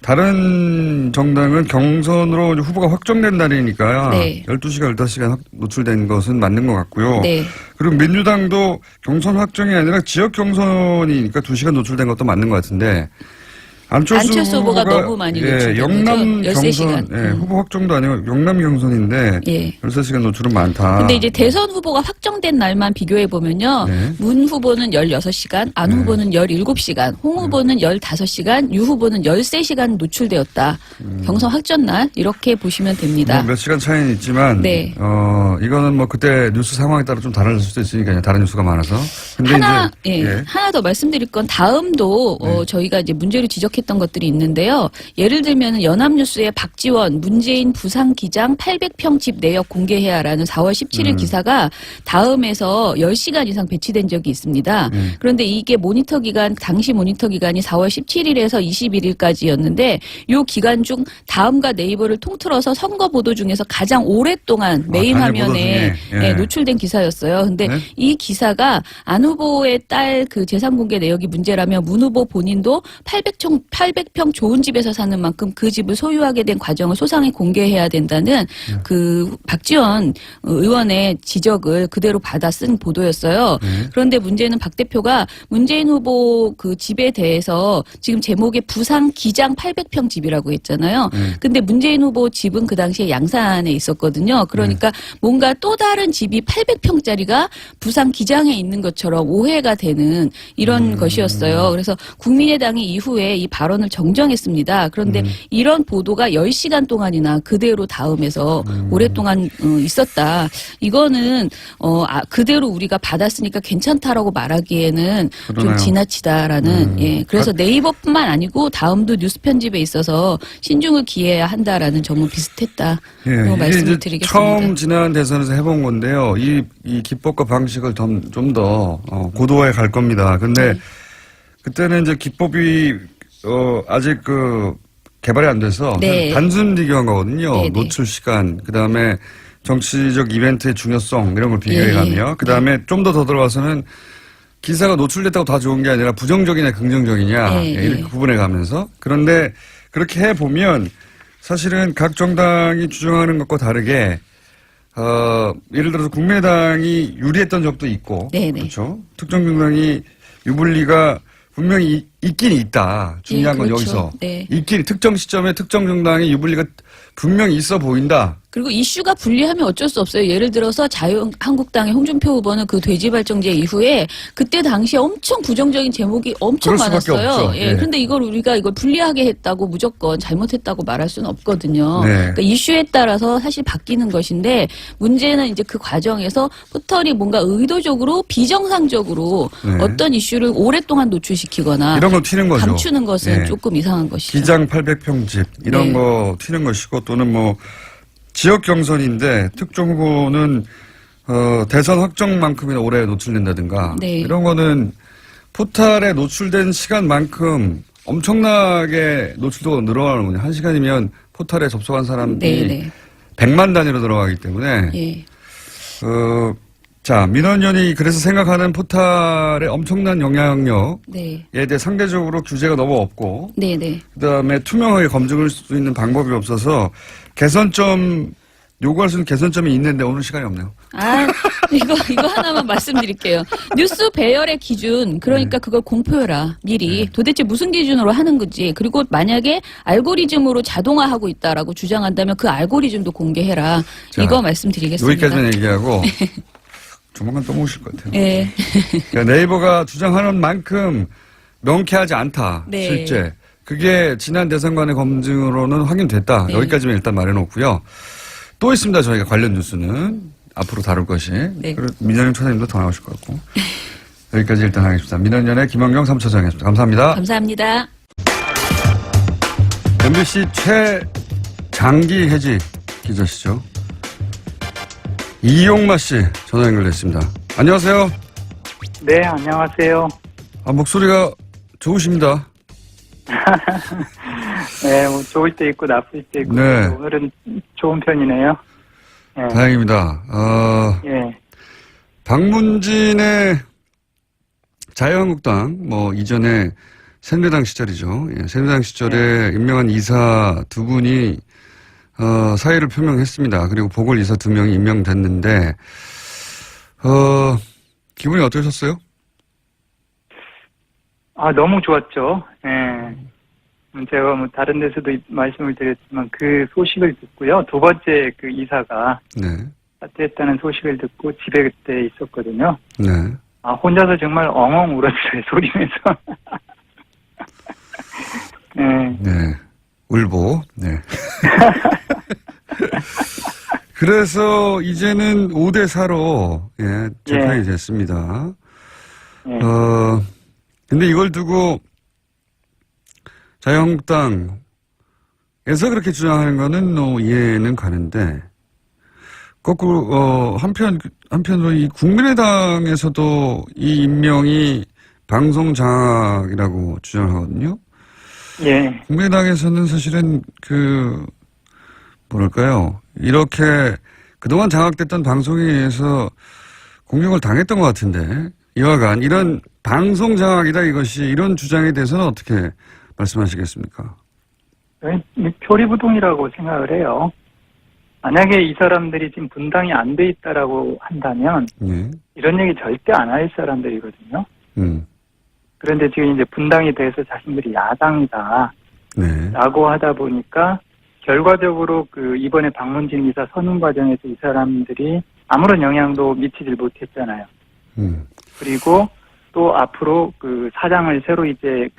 Speaker 1: 다른 정당은 경선으로 이제 후보가 확정된 날이니까
Speaker 4: 네.
Speaker 1: 12시간, 15시간 노출된 것은 맞는 것 같고요.
Speaker 4: 네.
Speaker 1: 그리고 민주당도 경선 확정이 아니라 지역 경선이니까 2시간 노출된 것도 맞는 것 같은데 안철수
Speaker 4: 후보가 너무 많이 노출된
Speaker 1: 영남
Speaker 4: 거죠.
Speaker 1: 경선
Speaker 4: 13시간.
Speaker 1: 후보 확정도 아니고 영남 경선인데
Speaker 4: 예.
Speaker 1: 13시간 노출은 많다.
Speaker 4: 근데 이제 대선 후보가 확정된 날만 비교해 보면요.
Speaker 1: 네.
Speaker 4: 문 후보는 16시간, 안 후보는 17시간, 홍 후보는 15시간, 유 후보는 13시간 노출되었다. 경선 확정 날 이렇게 보시면 됩니다.
Speaker 1: 몇 시간 차이는 있지만
Speaker 4: 네.
Speaker 1: 이거는 뭐 그때 뉴스 상황에 따라 좀 다를 수도 있으니까요. 다른 뉴스가 많아서. 근데
Speaker 4: 하나
Speaker 1: 이제
Speaker 4: 하나 더 말씀드릴 건 다음도 저희가 이제 문제로 지적했던 것들이 있는데요. 예를 들면 연합뉴스의 박지원 문재인 부산기장 800평 집 내역 공개해야라는 4월 17일 기사가 다음에서 10시간 이상 배치된 적이 있습니다. 그런데 이게 모니터 기간 당시 모니터 기간이 4월 17일에서 21일까지였는데 이 기간 중 다음과 네이버를 통틀어서 선거 보도 중에서 가장 오랫동안 메인
Speaker 1: 단일 보도
Speaker 4: 화면에
Speaker 1: 중에. 예.
Speaker 4: 노출된 기사였어요. 근데
Speaker 1: 네?
Speaker 4: 이 기사가 안 후보의 딸 그 재산 공개 내역이 문제라며 문 후보 본인도 800평 좋은 집에서 사는 만큼 그 집을 소유하게 된 과정을 소상히 공개해야 된다는 그 박지원 의원의 지적을 그대로 받아 쓴 보도였어요. 그런데 문제는 박 대표가 문재인 후보 그 집에 대해서 지금 제목에 부산 기장 800평 집이라고 했잖아요. 근데 문재인 후보 집은 그 당시에 양산에 있었거든요. 그러니까 뭔가 또 다른 집이 800평짜리가 부산 기장에 있는 것처럼 오해가 되는 이런 것이었어요. 그래서 국민의당이 이후에 이 발언을 정정했습니다. 그런데 이런 보도가 10시간 동안이나 그대로 다음에서 오랫동안 있었다. 이거는 그대로 우리가 받았으니까 괜찮다라고 말하기에는
Speaker 1: 그러네요.
Speaker 4: 좀 지나치다라는 그래서 네이버뿐만 아니고 다음도 뉴스 편집에 있어서 신중을 기해야 한다라는 점은 비슷했다.
Speaker 1: 이게
Speaker 4: 말씀을
Speaker 1: 이제
Speaker 4: 드리겠습니다.
Speaker 1: 처음 지난 대선에서 해본 건데요. 이 기법과 방식을 좀 더 고도화해 갈 겁니다. 근데 그때는 이제 기법이 아직 개발이 안 돼서
Speaker 4: 네.
Speaker 1: 단순 비교한 거거든요.
Speaker 4: 네, 네.
Speaker 1: 노출 시간, 그 다음에 정치적 이벤트의 중요성 이런 걸 비교해
Speaker 4: 예,
Speaker 1: 가며 그 다음에 좀 더 들어가서는 기사가 노출됐다고 다 좋은 게 아니라 부정적이냐 긍정적이냐 이렇게 구분해 가면서 그런데 그렇게 해 보면 사실은 각 정당이 주장하는 것과 다르게 예를 들어서 국민의당이 유리했던 적도 있고
Speaker 4: 네네.
Speaker 1: 그렇죠. 특정 정당이 유불리가 분명히 있긴 있다. 중요한 건
Speaker 4: 그렇죠.
Speaker 1: 여기서
Speaker 4: 네.
Speaker 1: 있긴 특정 시점에 특정 정당의 유불리가 분명히 있어 보인다.
Speaker 4: 그리고 이슈가 불리하면 어쩔 수 없어요. 예를 들어서 자유한국당의 홍준표 후보는 그 돼지발정제 이후에 그때 당시에 엄청 부정적인 제목이 엄청
Speaker 1: 그럴 수밖에
Speaker 4: 많았어요.
Speaker 1: 없죠.
Speaker 4: 예.
Speaker 1: 예.
Speaker 4: 그런데 우리가 이걸 불리하게 했다고 무조건 잘못했다고 말할 수는 없거든요.
Speaker 1: 네.
Speaker 4: 그러니까 이슈에 따라서 사실 바뀌는 것인데 문제는 이제 그 과정에서 포털이 뭔가 의도적으로 비정상적으로
Speaker 1: 네.
Speaker 4: 어떤 이슈를 오랫동안 노출시키거나
Speaker 1: 이런 거 튀는 거죠.
Speaker 4: 감추는 것은
Speaker 1: 네.
Speaker 4: 조금 이상한 것이죠.
Speaker 1: 기장 800평 집 이런
Speaker 4: 네.
Speaker 1: 거 튀는 것이고 또는 뭐 지역 경선인데 특정 후보는 대선 확정만큼이나 오래 노출된다든가
Speaker 4: 네.
Speaker 1: 이런 거는 포탈에 노출된 시간만큼 엄청나게 노출도가 늘어나는 거죠. 1시간이면 포탈에 접속한 사람들이
Speaker 4: 네.
Speaker 1: 100만 단위로 들어가기 때문에
Speaker 4: 예.
Speaker 1: 자 민원연이 그래서 생각하는 포탈의 엄청난 영향력에
Speaker 4: 네.
Speaker 1: 대해 상대적으로 규제가 너무 없고
Speaker 4: 네.
Speaker 1: 그다음에 투명하게 검증할 수 있는 방법이 없어서 개선점 요구할 수 있는 개선점이 있는데 오늘 시간이 없네요.
Speaker 4: 이거 하나만 말씀드릴게요. 뉴스 배열의 기준, 그러니까 그걸 공표해라. 미리. 도대체 무슨 기준으로 하는 건지. 그리고 만약에 알고리즘으로 자동화하고 있다라고 주장한다면 그 알고리즘도 공개해라.
Speaker 1: 자,
Speaker 4: 이거 말씀드리겠습니다.
Speaker 1: 여기까지만 얘기하고 조만간 또 모실 것 같아요.
Speaker 4: 네.
Speaker 1: 그러니까 네이버가 주장하는 만큼 명쾌하지 않다.
Speaker 4: 네.
Speaker 1: 실제. 그게 지난 대선관의 검증으로는 확인됐다.
Speaker 4: 네.
Speaker 1: 여기까지만 일단 말해놓고요. 또 있습니다. 저희가 관련 뉴스는 앞으로 다룰 것이.
Speaker 4: 네.
Speaker 1: 그리고 민현영 차장님도 더 나오실 것 같고. 여기까지 일단 하겠습니다. 민원연의 김원경 3차장이었습니다. 감사합니다.
Speaker 4: 감사합니다.
Speaker 1: MBC 최장기 해직 기자시죠. 이용마 씨 전화 연결됐습니다. 안녕하세요.
Speaker 5: 네, 안녕하세요.
Speaker 1: 목소리가 좋으십니다.
Speaker 5: 네, 뭐 좋을 때 있고 나쁠 때 있고
Speaker 1: 네.
Speaker 5: 오늘은 좋은 편이네요. 네.
Speaker 1: 다행입니다.
Speaker 5: 예.
Speaker 1: 박문진의 자유한국당, 이전에 새누리당 시절이죠. 예, 새누리당 시절에 임명한 이사 두 분이, 사의를 표명했습니다. 그리고 보궐이사 2명이 임명됐는데, 기분이 어떠셨어요?
Speaker 5: 너무 좋았죠. 예. 제가 뭐 다른 데서도 말씀을 드렸지만 그 소식을 듣고요. 두 번째 그 이사가
Speaker 1: 네.
Speaker 5: 사퇴했다는 소식을 듣고 집에 그때 있었거든요.
Speaker 1: 네.
Speaker 5: 혼자서 정말 엉엉 울었어요. 소리내서. 네.
Speaker 1: 네. 울보. 네. 그래서 이제는 5대4로, 재판이 됐습니다.
Speaker 5: 예.
Speaker 1: 근데 이걸 두고 자유한국당에서 그렇게 주장하는 거는 이해는 가는데, 거꾸로, 한편으로 이 국민의당에서도 이 임명이 방송 장악이라고 주장하거든요.
Speaker 5: 예.
Speaker 1: 국민의당에서는 사실은 뭐랄까요. 이렇게 그동안 장악됐던 방송에 의해서 공격을 당했던 것 같은데, 이와간 이런 방송 장악이다 이것이 이런 주장에 대해서는 어떻게 말씀하시겠습니까?
Speaker 5: 표리부동이라고 생각을 해요. 만약에 이 사람들이 지금 분당이 안 돼 있다라고 한다면
Speaker 1: 예.
Speaker 5: 이런 얘기 절대 안 할 사람들이거든요. 그런데 지금 이제 분당에 대해서 자신들이 야당이다
Speaker 1: 네.
Speaker 5: 라고 하다 보니까 결과적으로 이번에 박문진 이사 선임 과정에서 이 사람들이 아무런 영향도 미치질 못했잖아요. 그리고 또 앞으로 사장을 새로 이제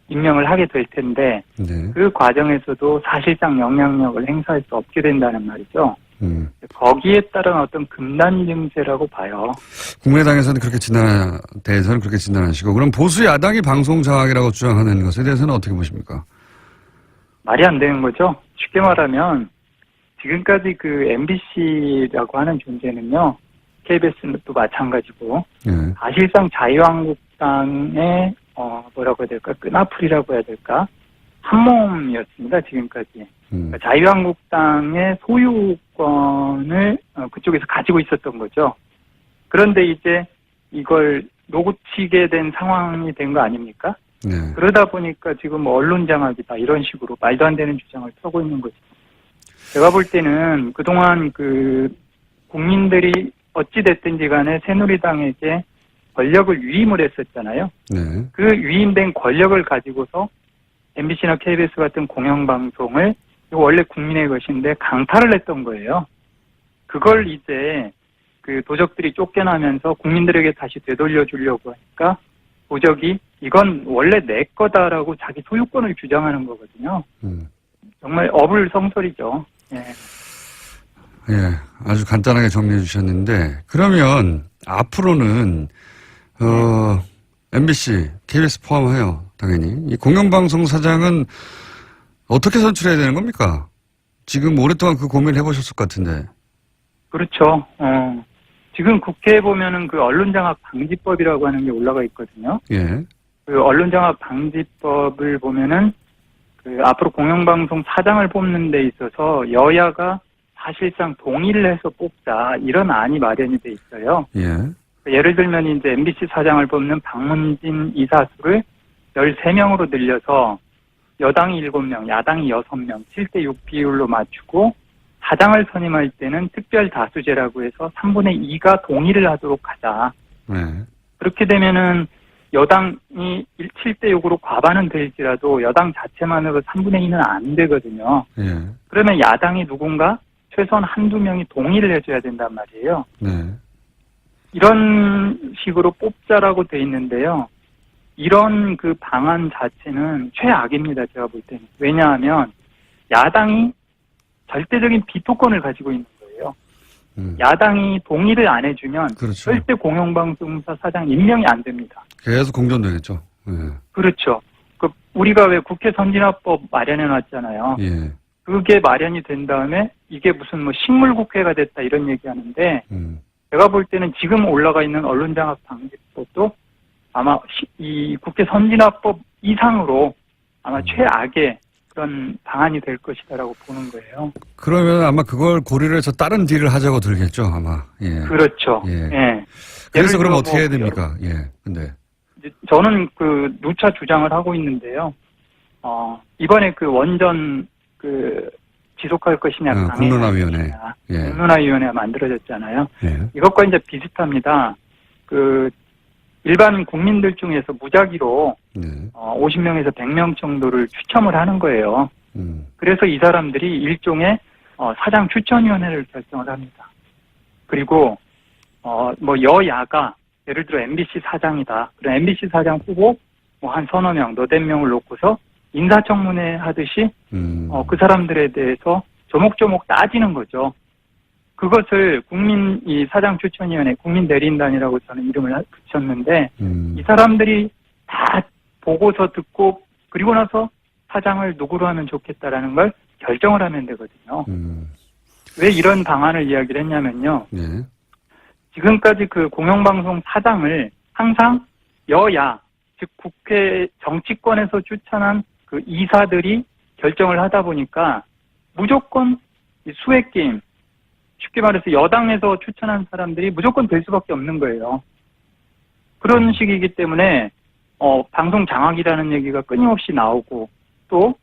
Speaker 5: 임명을 하게 될 텐데,
Speaker 1: 네.
Speaker 5: 그 과정에서도 사실상 영향력을 행사할 수 없게 된다는 말이죠. 거기에 따른 어떤 금단 증세라고 봐요.
Speaker 1: 국민의당에서는 그렇게 대해서는 그렇게 진단하시고, 그럼 보수 야당이 방송 장악이라고 주장하는 것에 대해서는 어떻게 보십니까?
Speaker 5: 말이 안 되는 거죠. 쉽게 말하면 지금까지 MBC라고 하는 존재는요, KBS도 마찬가지고, 사실상 자유한국당의 뭐라고 해야 될까, 끈앞풀이라고 해야 될까, 한 몸이었습니다. 지금까지. 그러니까 자유한국당의 소유권을 그쪽에서 가지고 있었던 거죠. 그런데 이제 이걸 놓치게 된 상황이 된 거 아닙니까?
Speaker 1: 네.
Speaker 5: 그러다 보니까 지금 언론 장악이다 이런 식으로 말도 안 되는 주장을 펴고 있는 거죠. 제가 볼 때는 그동안 국민들이 어찌됐든지 간에 새누리당에게 권력을 위임을 했었잖아요.
Speaker 1: 네.
Speaker 5: 그 위임된 권력을 가지고서 MBC나 KBS 같은 공영방송을 이거 원래 국민의 것인데 강탈을 했던 거예요. 그걸 이제 도적들이 쫓겨나면서 국민들에게 다시 되돌려 주려고 하니까 도적이 이건 원래 내 거다라고 자기 소유권을 주장하는 거거든요. 정말 어불성설이죠. 예.
Speaker 1: 예, 아주 간단하게 정리해 주셨는데, 그러면 앞으로는 MBC, KBS 포함하여 당연히 이 공영방송 사장은 어떻게 선출해야 되는 겁니까? 지금 오랫동안 그 고민을 해보셨을 것 같은데.
Speaker 5: 그렇죠. 지금 국회에 보면은 언론장악 방지법이라고 하는 게 올라가 있거든요.
Speaker 1: 예.
Speaker 5: 언론장악 방지법을 보면은 앞으로 공영방송 사장을 뽑는 데 있어서 여야가 사실상 동의를 해서 뽑자 이런 안이 마련이 돼 있어요.
Speaker 1: 예.
Speaker 5: 예를 들면 이제 MBC 사장을 뽑는 박문진 이사 수를 13명으로 늘려서 여당이 7명, 야당이 6명, 7대6 비율로 맞추고 사장을 선임할 때는 특별 다수제라고 해서 3분의 2가 동의를 하도록 하자.
Speaker 1: 네.
Speaker 5: 그렇게 되면은 여당이 7대 6으로 과반은 될지라도 여당 자체만으로 3분의 2는 안 되거든요.
Speaker 1: 예.
Speaker 5: 그러면 야당이 누군가 최소한 한두 명이 동의를 해줘야 된단 말이에요.
Speaker 1: 네.
Speaker 5: 이런 식으로 뽑자라고 돼 있는데요. 이런 그 방안 자체는 최악입니다. 제가 볼 때는. 왜냐하면 야당이 절대적인 비토권을 가지고 있는 거예요. 야당이 동의를 안 해주면
Speaker 1: 그렇죠.
Speaker 5: 절대 공영방송사 사장 임명이 안 됩니다.
Speaker 1: 계속 공전되겠죠. 예.
Speaker 5: 그렇죠. 우리가 왜 국회 선진화법 마련해 놨잖아요.
Speaker 1: 예.
Speaker 5: 그게 마련이 된 다음에 이게 무슨 뭐 식물국회가 됐다 이런 얘기하는데 제가 볼 때는 지금 올라가 있는 언론장악방지법도 아마 이 국회 선진화법 이상으로 아마 최악의 그런 방안이 될 것이다라고 보는 거예요.
Speaker 1: 그러면 아마 그걸 고리를 해서 다른 딜을 하자고 들겠죠, 아마. 예.
Speaker 5: 그렇죠.
Speaker 1: 예.
Speaker 5: 예.
Speaker 1: 그래서 그럼
Speaker 5: 예를
Speaker 1: 어떻게 해야
Speaker 5: 들어 뭐
Speaker 1: 됩니까? 예. 근데.
Speaker 5: 저는 그 누차 주장을 하고 있는데요. 이번에 그 원전 그 지속할 것이냐,
Speaker 1: 공론화위원회. 예.
Speaker 5: 공론화위원회가 만들어졌잖아요.
Speaker 1: 예.
Speaker 5: 이것과 이제 비슷합니다. 그 일반 국민들 중에서 무작위로
Speaker 1: 네.
Speaker 5: 50명에서 100명 정도를 추첨을 하는 거예요. 그래서 이 사람들이 일종의 사장 추천위원회를 결정을 합니다. 그리고 뭐 여야가 예를 들어 MBC 사장이다. 그럼 MBC 사장 후보 뭐 한 서너 명, 너댓 명을 놓고서 인사청문회 하듯이 그 사람들에 대해서 조목조목 따지는 거죠. 그것을 이 사장 추천위원회, 국민대리인단이라고 저는 이름을 붙였는데 이 사람들이 다 보고서 듣고 그리고 나서 사장을 누구로 하면 좋겠다라는 걸 결정을 하면 되거든요. 왜 이런 방안을 이야기를 했냐면요.
Speaker 1: 네.
Speaker 5: 지금까지 그 공영방송 사장을 항상 여야, 즉 국회 정치권에서 추천한 그 이사들이 결정을 하다 보니까 무조건 수혜 게임, 쉽게 말해서 여당에서 추천한 사람들이 무조건 될 수밖에 없는 거예요. 그런 식이기 때문에 방송 장악이라는 얘기가 끊임없이 나오고 또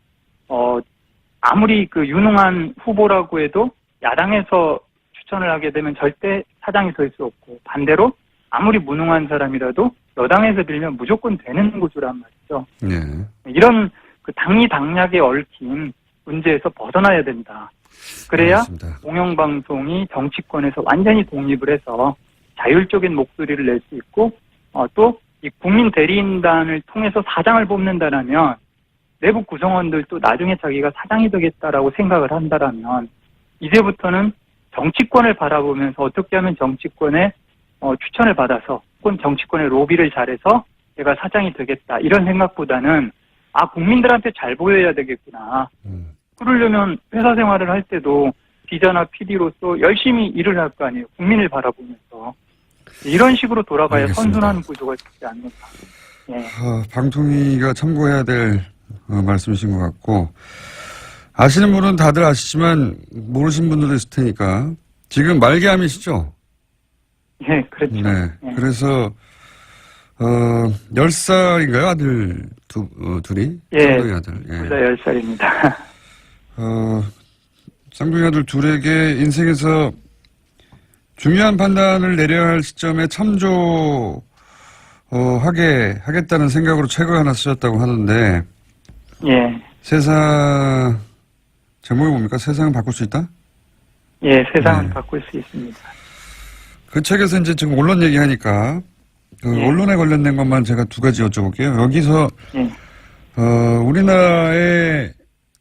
Speaker 5: 아무리 그 유능한 후보라고 해도 야당에서 추천을 하게 되면 절대 사장이 될 수 없고 반대로 아무리 무능한 사람이라도 여당에서 빌면 무조건 되는 구조란 말이죠.
Speaker 1: 네.
Speaker 5: 이런 그 당리당략에 얽힌 문제에서 벗어나야 된다. 그래야
Speaker 1: 알겠습니다.
Speaker 5: 공영방송이 정치권에서 완전히 독립을 해서 자율적인 목소리를 낼 수 있고 또 이 국민 대리인단을 통해서 사장을 뽑는다라면 내부 구성원들도 나중에 자기가 사장이 되겠다라고 생각을 한다라면 이제부터는 정치권을 바라보면서 어떻게 하면 정치권의 추천을 받아서 혹은 정치권의 로비를 잘해서 내가 사장이 되겠다 이런 생각보다는 국민들한테 잘 보여야 되겠구나. 그러려면 회사 생활을 할 때도 기자나 PD로서 열심히 일을 할 거 아니에요. 국민을 바라보면서. 이런 식으로 돌아가야
Speaker 1: 알겠습니다.
Speaker 5: 선순환 구조가 되지 않는가. 예.
Speaker 1: 방통위가 참고해야 될 말씀이신 것 같고 아시는 분은 다들 아시지만 모르신 분들도 있을 테니까 지금 말기암이시죠?
Speaker 5: 예, 그렇죠.
Speaker 1: 네.
Speaker 5: 예.
Speaker 1: 그래서 10살인가요? 아들 둘이?
Speaker 5: 예.
Speaker 1: 쌍둥이 아들. 예.
Speaker 5: 둘 다 10살입니다.
Speaker 1: 쌍둥이 아들 둘에게 인생에서 중요한 판단을 내려야 할 시점에 하겠다는 생각으로 책을 하나 쓰셨다고 하는데
Speaker 5: 예.
Speaker 1: 세상 제목이 뭡니까? 세상을 바꿀 수 있다?
Speaker 5: 예, 세상을
Speaker 1: 네.
Speaker 5: 바꿀 수 있습니다.
Speaker 1: 그 책에서 이제 지금 언론 얘기하니까
Speaker 5: 예.
Speaker 1: 언론에 관련된 것만 제가 두 가지 여쭤볼게요. 여기서
Speaker 5: 예.
Speaker 1: 우리나라에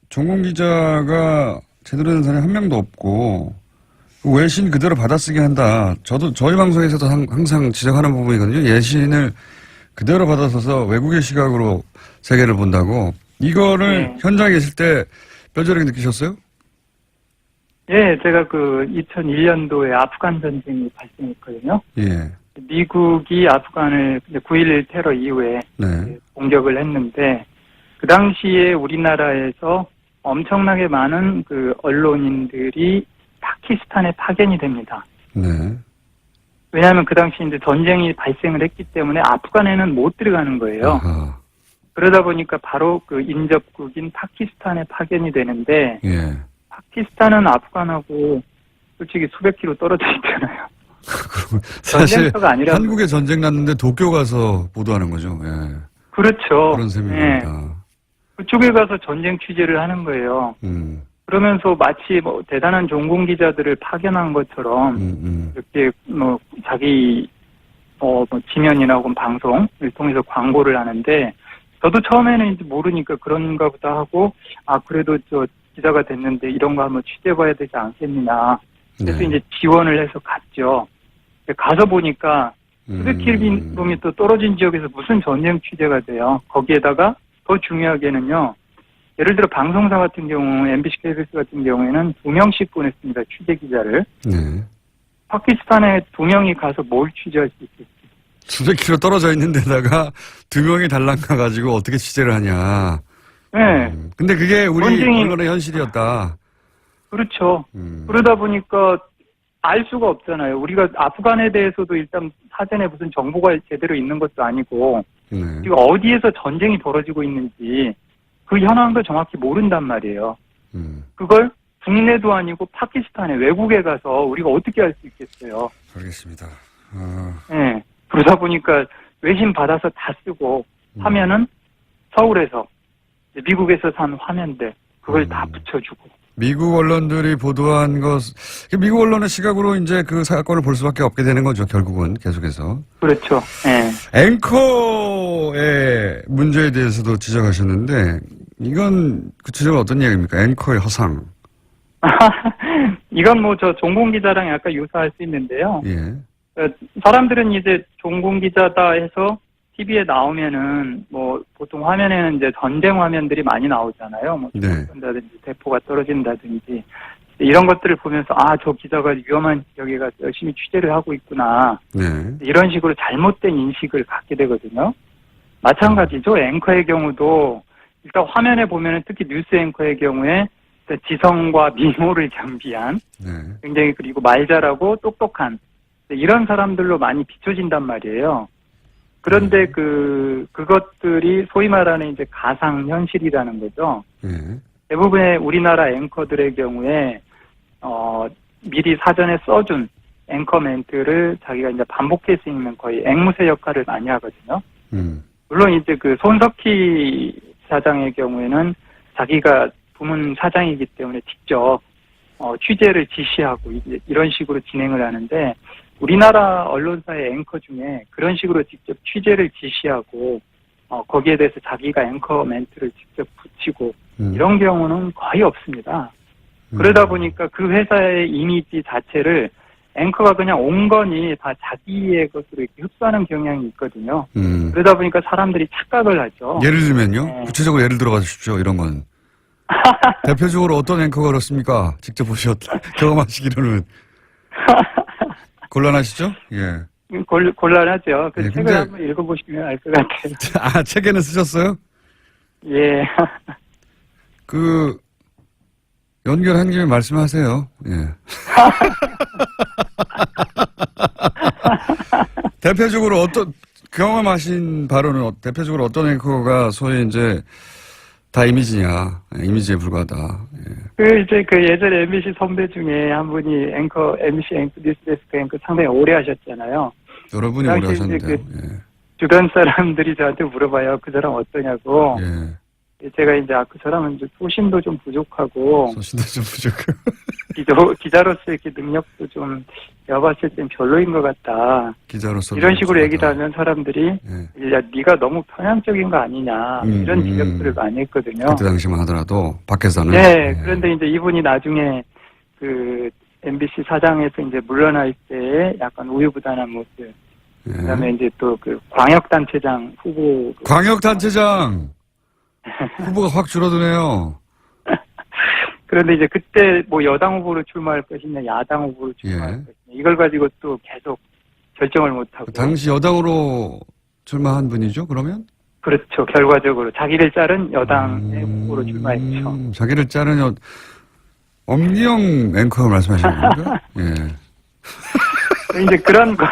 Speaker 1: 전공 기자가 제대로 된 사람이 한 명도 없고 외신 그대로 받아쓰게 한다. 저희 방송에서도 항상 지적하는 부분이거든요. 외신을 그대로 받아서서 외국의 시각으로 세계를 본다고. 이거를
Speaker 5: 네.
Speaker 1: 현장에 계실 때 뼈저리게 느끼셨어요?
Speaker 5: 예, 제가 그 2001년도에 아프간 전쟁이 발생했거든요.
Speaker 1: 예.
Speaker 5: 미국이 아프간을 9.11 테러 이후에
Speaker 1: 네.
Speaker 5: 공격을 했는데 그 당시에 우리나라에서 엄청나게 많은 그 언론인들이 파키스탄에 파견이 됩니다.
Speaker 1: 네.
Speaker 5: 왜냐하면 그 당시 이제 전쟁이 발생을 했기 때문에 아프간에는 못 들어가는 거예요.
Speaker 1: 아하.
Speaker 5: 그러다 보니까 바로 그 인접국인 파키스탄에 파견이 되는데
Speaker 1: 예.
Speaker 5: 파키스탄은 아프간하고 솔직히 수백 킬로 떨어져 있잖아요.
Speaker 1: 사실
Speaker 5: 전쟁터가 아니라
Speaker 1: 한국에 전쟁 났는데 도쿄 가서 보도하는 거죠. 예.
Speaker 5: 그렇죠.
Speaker 1: 그런 셈입니다.
Speaker 5: 그쪽에 가서 전쟁 취재를 하는 거예요. 그러면서 마치 뭐 대단한 종군 기자들을 파견한 것처럼 이렇게 뭐 자기 뭐 지면이나 혹은 방송을 통해서 광고를 하는데 저도 처음에는 이제 모르니까 그런가 보다 하고 그래도 저 기자가 됐는데 이런 거 한번 취재해봐야 되지 않겠느냐. 그래서
Speaker 1: 네.
Speaker 5: 이제 지원을 해서 갔죠. 가서 보니까 수백 킬로미터 떨어진 지역에서 무슨 전쟁 취재가 돼요. 거기에다가 더 중요하게는요. 예를 들어 방송사 같은 경우, MBC, KBS 같은 경우에는 2명씩 보냈습니다. 취재 기자를.
Speaker 1: 네.
Speaker 5: 파키스탄에 2명이 가서 뭘 취재할 수 있겠어요?
Speaker 1: 수백 킬로 떨어져 있는 데다가 2명이 달랑 가가지고 어떻게 취재를 하냐.
Speaker 5: 네.
Speaker 1: 근데 그게 우리
Speaker 5: 전쟁이-
Speaker 1: 언론의 현실이었다.
Speaker 5: 그렇죠. 그러다 보니까 알 수가 없잖아요. 우리가 아프간에 대해서도 일단 사전에 무슨 정보가 제대로 있는 것도 아니고
Speaker 1: 네.
Speaker 5: 지금 어디에서 전쟁이 벌어지고 있는지 그 현황도 정확히 모른단 말이에요. 그걸 국내도 아니고 파키스탄에 외국에 가서 우리가 어떻게 알 수 있겠어요.
Speaker 1: 알겠습니다.
Speaker 5: 네. 그러다 보니까 외신 받아서 다 쓰고 화면은 서울에서 미국에서 산 화면들 그걸 다 붙여주고.
Speaker 1: 미국 언론들이 보도한 것, 미국 언론의 시각으로 이제 그 사건을 볼 수밖에 없게 되는 거죠, 결국은, 계속해서.
Speaker 5: 그렇죠. 네.
Speaker 1: 앵커의 문제에 대해서도 지적하셨는데, 이건 구체적으로 어떤 이야기입니까? 앵커의 허상.
Speaker 5: 이건 뭐 저 종공 기자랑 약간 유사할 수 있는데요.
Speaker 1: 예.
Speaker 5: 사람들은 이제 종공 기자다 해서 TV에 나오면은 뭐 보통 화면에는 이제 전쟁 화면들이 많이 나오잖아요. 뭐
Speaker 1: 네.
Speaker 5: 쏜다든지 대포가 떨어진다든지 이런 것들을 보면서 저 기자가 위험한 지역에 가서 열심히 취재를 하고 있구나.
Speaker 1: 네.
Speaker 5: 이런 식으로 잘못된 인식을 갖게 되거든요. 마찬가지죠. 앵커의 경우도 일단 화면에 보면은 특히 뉴스 앵커의 경우에 지성과 미모를 겸비한
Speaker 1: 네.
Speaker 5: 굉장히 그리고 말 잘하고 똑똑한 이런 사람들로 많이 비춰진단 말이에요. 그런데 그것들이 소위 말하는 이제 가상 현실이라는 거죠.
Speaker 1: 예.
Speaker 5: 대부분의 우리나라 앵커들의 경우에 미리 사전에 써준 앵커 멘트를 자기가 이제 반복해서 읽는 거의 앵무새 역할을 많이 하거든요. 물론 이제 그 손석희 사장의 경우에는 자기가 부문 사장이기 때문에 직접 취재를 지시하고 이런 식으로 진행을 하는데 우리나라 언론사의 앵커 중에 그런 식으로 직접 취재를 지시하고 거기에 대해서 자기가 앵커 멘트를 직접 붙이고 이런 경우는 거의 없습니다. 그러다 보니까 그 회사의 이미지 자체를 앵커가 그냥 온건이 다 자기의 것으로 이렇게 흡수하는 경향이 있거든요. 그러다 보니까 사람들이 착각을 하죠.
Speaker 1: 예를 들면요?
Speaker 5: 네.
Speaker 1: 구체적으로 예를 들어봐 주십시오, 이런 건. 대표적으로 어떤 앵커가 그렇습니까? 직접 경험하시기로는. 곤란하시죠? 예.
Speaker 5: 곤란하죠. 그
Speaker 1: 네,
Speaker 5: 책을
Speaker 1: 근데-
Speaker 5: 한번 읽어보시면 알 것 같아요.
Speaker 1: 책에는 쓰셨어요?
Speaker 5: 예.
Speaker 1: 연결한 김에 말씀하세요. 예. 대표적으로 경험하신 바로는 대표적으로 어떤 앵커가 소위 이제 다 이미지냐, 이미지에 불과하다. 예.
Speaker 5: 예전에 MBC 선배 중에 한 분이 MBC 뉴스데스크 앵커 상당히 오래 하셨잖아요.
Speaker 1: 여러분이
Speaker 5: 그
Speaker 1: 오래
Speaker 5: 당시 이제
Speaker 1: 하셨는데요.
Speaker 5: 주변 사람들이 저한테 물어봐요. 그 사람 어떠냐고.
Speaker 1: 예.
Speaker 5: 제가 이제 그 사람은 이제 소신도 좀 부족하고
Speaker 1: 소신도 좀 부족해요.
Speaker 5: 기자로서 이렇게 능력도 좀 내가 봤을 땐 별로인 것 같다.
Speaker 1: 기자로서
Speaker 5: 이런 식으로
Speaker 1: 부족하다.
Speaker 5: 얘기를 하면 사람들이
Speaker 1: 예.
Speaker 5: 야 네가 너무 편향적인 거 아니냐 이런 지적들을 많이 했거든요.
Speaker 1: 그때 당시만 하더라도 밖에서는.
Speaker 5: 네.
Speaker 1: 예.
Speaker 5: 그런데 이제 이분이 나중에 그 MBC 사장에서 이제 물러날 때 약간 우유부단한 모습.
Speaker 1: 예.
Speaker 5: 그다음에 이제 또 그 광역단체장 후보.
Speaker 1: 광역단체장 후보가 확 줄어드네요.
Speaker 5: 그런데 이제 그때 뭐 여당 후보로 출마할 것이냐 야당 후보로 출마할
Speaker 1: 예.
Speaker 5: 것이냐 이걸 가지고 또 계속 결정을 못하고.
Speaker 1: 그 당시 여당으로 출마한 분이죠, 그러면?
Speaker 5: 그렇죠. 결과적으로 자기를 자른 여당의 후보로 출마했죠.
Speaker 1: 자기를 자르는 엄기영 앵커 말씀하시는 겁니까? 예.
Speaker 5: 이제 그런 거.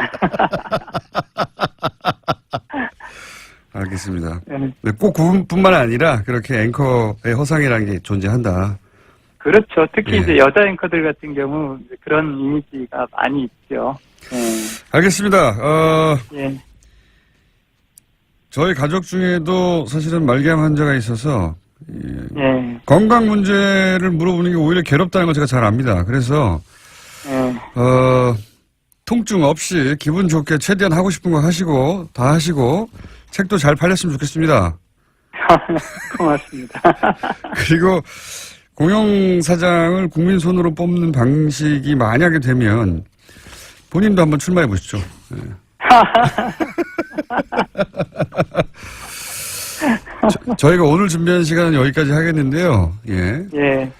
Speaker 1: 알겠습니다.
Speaker 5: 네.
Speaker 1: 네, 꼭 그분뿐만 아니라 그렇게 앵커의 허상이라는 게 존재한다.
Speaker 5: 그렇죠. 특히
Speaker 1: 예.
Speaker 5: 이제 여자 앵커들 같은 경우 그런 이미지가 많이 있죠.
Speaker 1: 알겠습니다.
Speaker 5: 예.
Speaker 1: 저희 가족 중에도 사실은 말기암 환자가 있어서
Speaker 5: 예.
Speaker 1: 건강 문제를 물어보는 게 오히려 괴롭다는 걸 제가 잘 압니다. 그래서
Speaker 5: 예.
Speaker 1: 통증 없이 기분 좋게 최대한 하고 싶은 거 하시고 다 하시고 책도 잘 팔렸으면 좋겠습니다.
Speaker 5: 고맙습니다.
Speaker 1: 그리고 공영사장을 국민 손으로 뽑는 방식이 만약에 되면 본인도 한번 출마해 보시죠. 예. 저희가 오늘 준비한 시간은 여기까지 하겠는데요. 예.
Speaker 5: 예.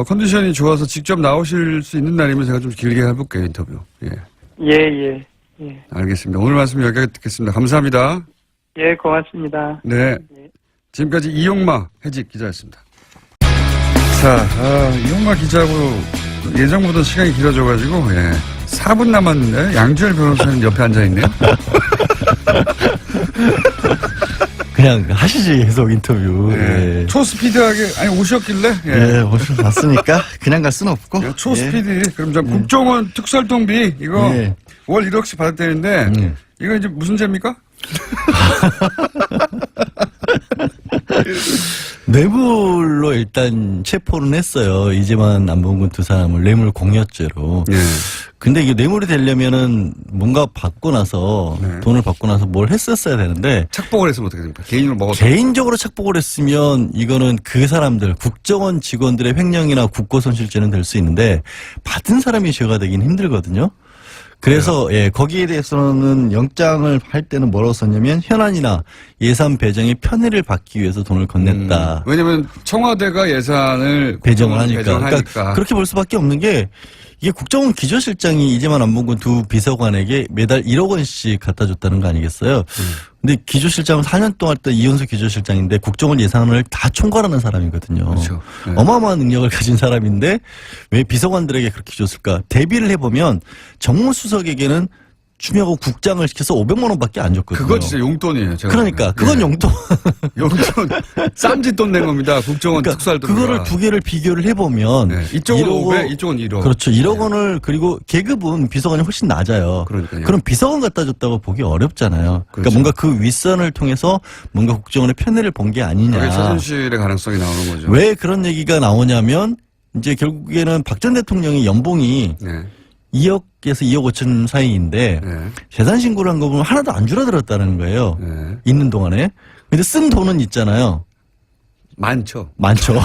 Speaker 1: 컨디션이 좋아서 직접 나오실 수 있는 날이면 제가 좀 길게 해볼게요, 인터뷰. 예.
Speaker 5: 예.
Speaker 1: 알겠습니다. 오늘 말씀 여기까지 듣겠습니다. 감사합니다.
Speaker 5: 예, 고맙습니다.
Speaker 1: 네.
Speaker 5: 예.
Speaker 1: 지금까지 이용마 해직 기자였습니다. 자, 이용마 기자하고 예정보다 시간이 길어져가지고, 4분 남았는데, 양주열 변호사는 옆에 앉아있네요.
Speaker 6: 그냥 하시지 계속 인터뷰. 예.
Speaker 1: 초스피드하게, 오셨길래,
Speaker 6: 예, 오셨으니까 그냥 갈 수는 없고.
Speaker 1: 초스피드. 그럼 저 국정원 특수활동비, 이거
Speaker 6: 예.
Speaker 1: 월 1억씩 받았다는데, 이거 이제 무슨 죄입니까?
Speaker 6: 뇌물로 일단 체포는 했어요. 이재만 남봉군 두 사람을 뇌물 공여죄로.
Speaker 1: 예.
Speaker 6: 근데 이게 뇌물이 되려면은 뭔가 받고 나서
Speaker 1: 네.
Speaker 6: 돈을 받고 나서 뭘 했었어야 되는데
Speaker 1: 착복을 했으면 어떻게 됩니까? 개인으로 먹었다.
Speaker 6: 개인적으로 착복을 했으면 이거는 그 사람들 국정원 직원들의 횡령이나 국고손실죄는 될 수 있는데 받은 사람이 죄가 되긴 힘들거든요. 그래서 거기에 대해서는 영장을 할 때는 뭐라고 썼냐면 현안이나 예산 배정의 편의를 받기 위해서 돈을 건넸다.
Speaker 1: 왜냐면 청와대가 예산을
Speaker 6: 배정을 하니까.
Speaker 1: 배정하니까.
Speaker 6: 그러니까 그렇게 볼 수밖에 없는 게 이게 국정원 기조실장이 이재만 안봉근 두 비서관에게 매달 1억 원씩 갖다 줬다는 거 아니겠어요? 근데 기조실장은 4년 동안 했던 이현수 기조실장인데 국정원 예산을 다 총괄하는 사람이거든요.
Speaker 1: 그렇죠. 네.
Speaker 6: 어마어마한 능력을 가진 사람인데 왜 비서관들에게 그렇게 줬을까? 대비를 해보면 정무수석에게는 추미하고 국장을 시켜서 500만 원밖에 안 줬거든요.
Speaker 1: 그거 진짜 용돈이에요. 제가
Speaker 6: 그러니까 그건 용돈.
Speaker 1: 용돈 쌈짓돈 낸 겁니다. 국정원
Speaker 6: 그러니까
Speaker 1: 특수활동.
Speaker 6: 그거를 두 개를 비교를 해보면
Speaker 1: 이쪽은
Speaker 6: 1억
Speaker 1: 500, 이쪽은 1억.
Speaker 6: 그렇죠. 1억 원을 그리고 계급은 비서관이 훨씬 낮아요.
Speaker 1: 그러니까요.
Speaker 6: 그럼 비서관 갖다 줬다고 보기 어렵잖아요.
Speaker 1: 그렇죠.
Speaker 6: 그러니까 뭔가 그 윗선을 통해서 뭔가 국정원의 편의를 본 게 아니냐.
Speaker 1: 그게 최순실의 가능성이 나오는 거죠.
Speaker 6: 왜 그런 얘기가 나오냐면 이제 결국에는 박 전 대통령이 연봉이
Speaker 1: 네.
Speaker 6: 2억에서 2억 5천 사이인데
Speaker 1: 네.
Speaker 6: 재산 신고를 한 거 보면 하나도 안 줄어들었다는 거예요.
Speaker 1: 네.
Speaker 6: 있는 동안에. 근데 쓴 돈은 있잖아요.
Speaker 1: 많죠.
Speaker 6: 많죠.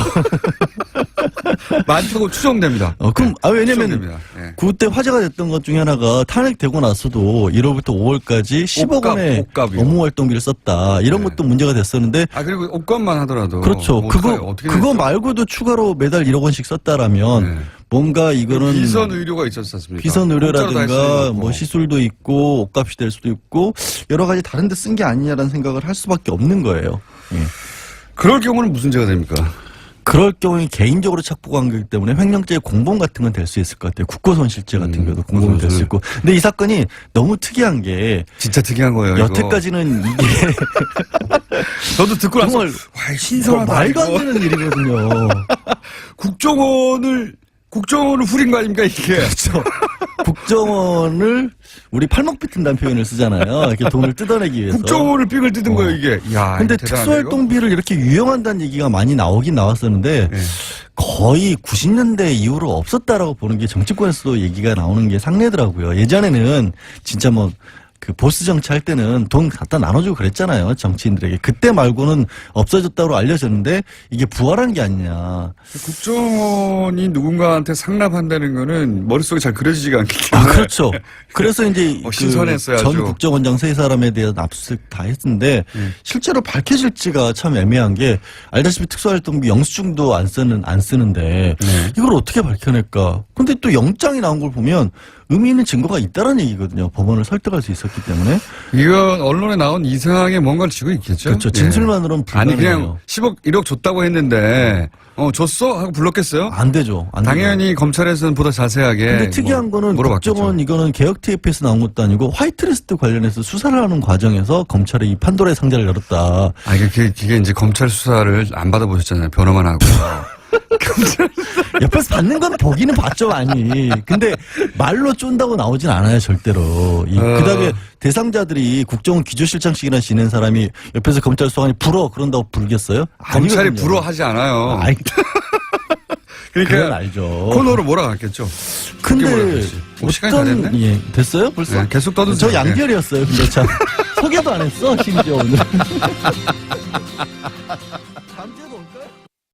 Speaker 1: 많다고 추정됩니다.
Speaker 6: 그럼, 왜냐면,
Speaker 1: 추정됩니다. 네.
Speaker 6: 그때 화제가 됐던 것 중에 하나가 탄핵되고 나서도 1월부터 5월까지 10억 원의
Speaker 1: 옷값이요.
Speaker 6: 업무 활동비를 썼다. 이런
Speaker 1: 네.
Speaker 6: 것도 문제가 됐었는데.
Speaker 1: 그리고 옷값만 하더라도.
Speaker 6: 그렇죠.
Speaker 1: 뭐
Speaker 6: 그거
Speaker 1: 됐죠?
Speaker 6: 말고도 추가로 매달 1억 원씩 썼다라면
Speaker 1: 네.
Speaker 6: 뭔가 이거는.
Speaker 1: 비선 의료가 있었지 않습니까?
Speaker 6: 비선
Speaker 1: 공짜로 다할 수도
Speaker 6: 의료라든가
Speaker 1: 있고.
Speaker 6: 뭐 시술도 있고 옷값이 될 수도 있고 여러 가지 다른 데 쓴 게 아니냐라는 생각을 할 수밖에 없는 거예요. 예.
Speaker 1: 그럴 경우는 무슨 죄가 됩니까?
Speaker 6: 그럴 경우에 개인적으로 착복한 거기 때문에 횡령죄 공범 같은 건 될 수 있을 것 같아요. 국고손실죄 같은 경우도 공범이 될 수 있고. 근데 이 사건이 너무 특이한 게
Speaker 1: 진짜 특이한 거예요.
Speaker 6: 여태까지는 이게
Speaker 1: 저도 듣고 나서
Speaker 6: 정말
Speaker 1: 와, 신선하다.
Speaker 6: 말도 안
Speaker 1: 이거.
Speaker 6: 되는 일이거든요.
Speaker 1: 국정원을 후린 거 아닙니까 이게?
Speaker 6: 그렇죠. 국정원을 우리 팔목 비튼다는 표현을 쓰잖아요. 이렇게 돈을 뜯어내기 위해서.
Speaker 1: 국정원을 삑을 뜯은 거예요 이게. 야,
Speaker 6: 근데
Speaker 1: 이거 대단하네,
Speaker 6: 특수활동비를 이렇게 유용한다는 얘기가 많이 나오긴 나왔었는데
Speaker 1: 네.
Speaker 6: 거의 90년대 이후로 없었다라고 보는 게 정치권에서도 얘기가 나오는 게 상례더라고요. 예전에는 진짜 뭐 그 보스 정치 할 때는 돈 갖다 나눠주고 그랬잖아요. 정치인들에게. 그때 말고는 없어졌다고 알려졌는데 이게 부활한 게 아니냐.
Speaker 1: 국정원이 누군가한테 상납한다는 거는 머릿속에 잘 그려지지가 않기 때문에.
Speaker 6: 그렇죠. 그래서 이제
Speaker 1: 신선했어요,
Speaker 6: 전
Speaker 1: 아주.
Speaker 6: 국정원장 세 사람에 대한 압수수색 다 했는데 실제로 밝혀질지가 참 애매한 게 알다시피 특수활동비 영수증도 안 쓰는데
Speaker 1: 네.
Speaker 6: 이걸 어떻게 밝혀낼까? 근데 또 영장이 나온 걸 보면 의미 있는 증거가 있다라는 얘기거든요. 법원을 설득할 수 있었기 때문에.
Speaker 1: 이건 언론에 나온 이상하게 뭔가를 쥐고 있겠죠.
Speaker 6: 그렇죠.
Speaker 1: 예.
Speaker 6: 진술만으로는
Speaker 1: 아니
Speaker 6: 불가능해요.
Speaker 1: 그냥 10억 1억 줬다고 했는데 줬어? 하고 불렀겠어요?
Speaker 6: 안 되죠. 안
Speaker 1: 당연히
Speaker 6: 되죠.
Speaker 1: 검찰에서는 보다 자세하게
Speaker 6: 근데 특이한 거는
Speaker 1: 물어봤겠죠.
Speaker 6: 국정원 이거는 개혁 TF에서 나온 것도 아니고 화이트리스트 관련해서 수사를 하는 과정에서 검찰이 이 판도라의 상자를 열었다.
Speaker 1: 이게 이제 검찰 수사를 안 받아보셨잖아요. 변호만 하고.
Speaker 6: 옆에서 받는 건 보기는 봤죠, 많이. 근데 말로 쫀다고 나오진 않아요, 절대로. 그다음에 대상자들이 국정원 기조실장씩이나 지낸 사람이 옆에서 검찰 수사관이 불어 그런다고 부르겠어요?
Speaker 1: 검찰이
Speaker 6: 아니거든요.
Speaker 1: 불어하지 않아요.
Speaker 6: 아이, 그건
Speaker 1: 그러니까
Speaker 6: 알죠.
Speaker 1: 코너로 몰아갔겠죠. 그렇게
Speaker 6: 근데
Speaker 1: 몰아갔지. 시간이 다 됐네.
Speaker 6: 예, 됐어요? 벌써?
Speaker 1: 네, 계속 떠드세요.
Speaker 6: 저 양결이었어요. 근데 참 소개도 안 했어, 심지어 오늘.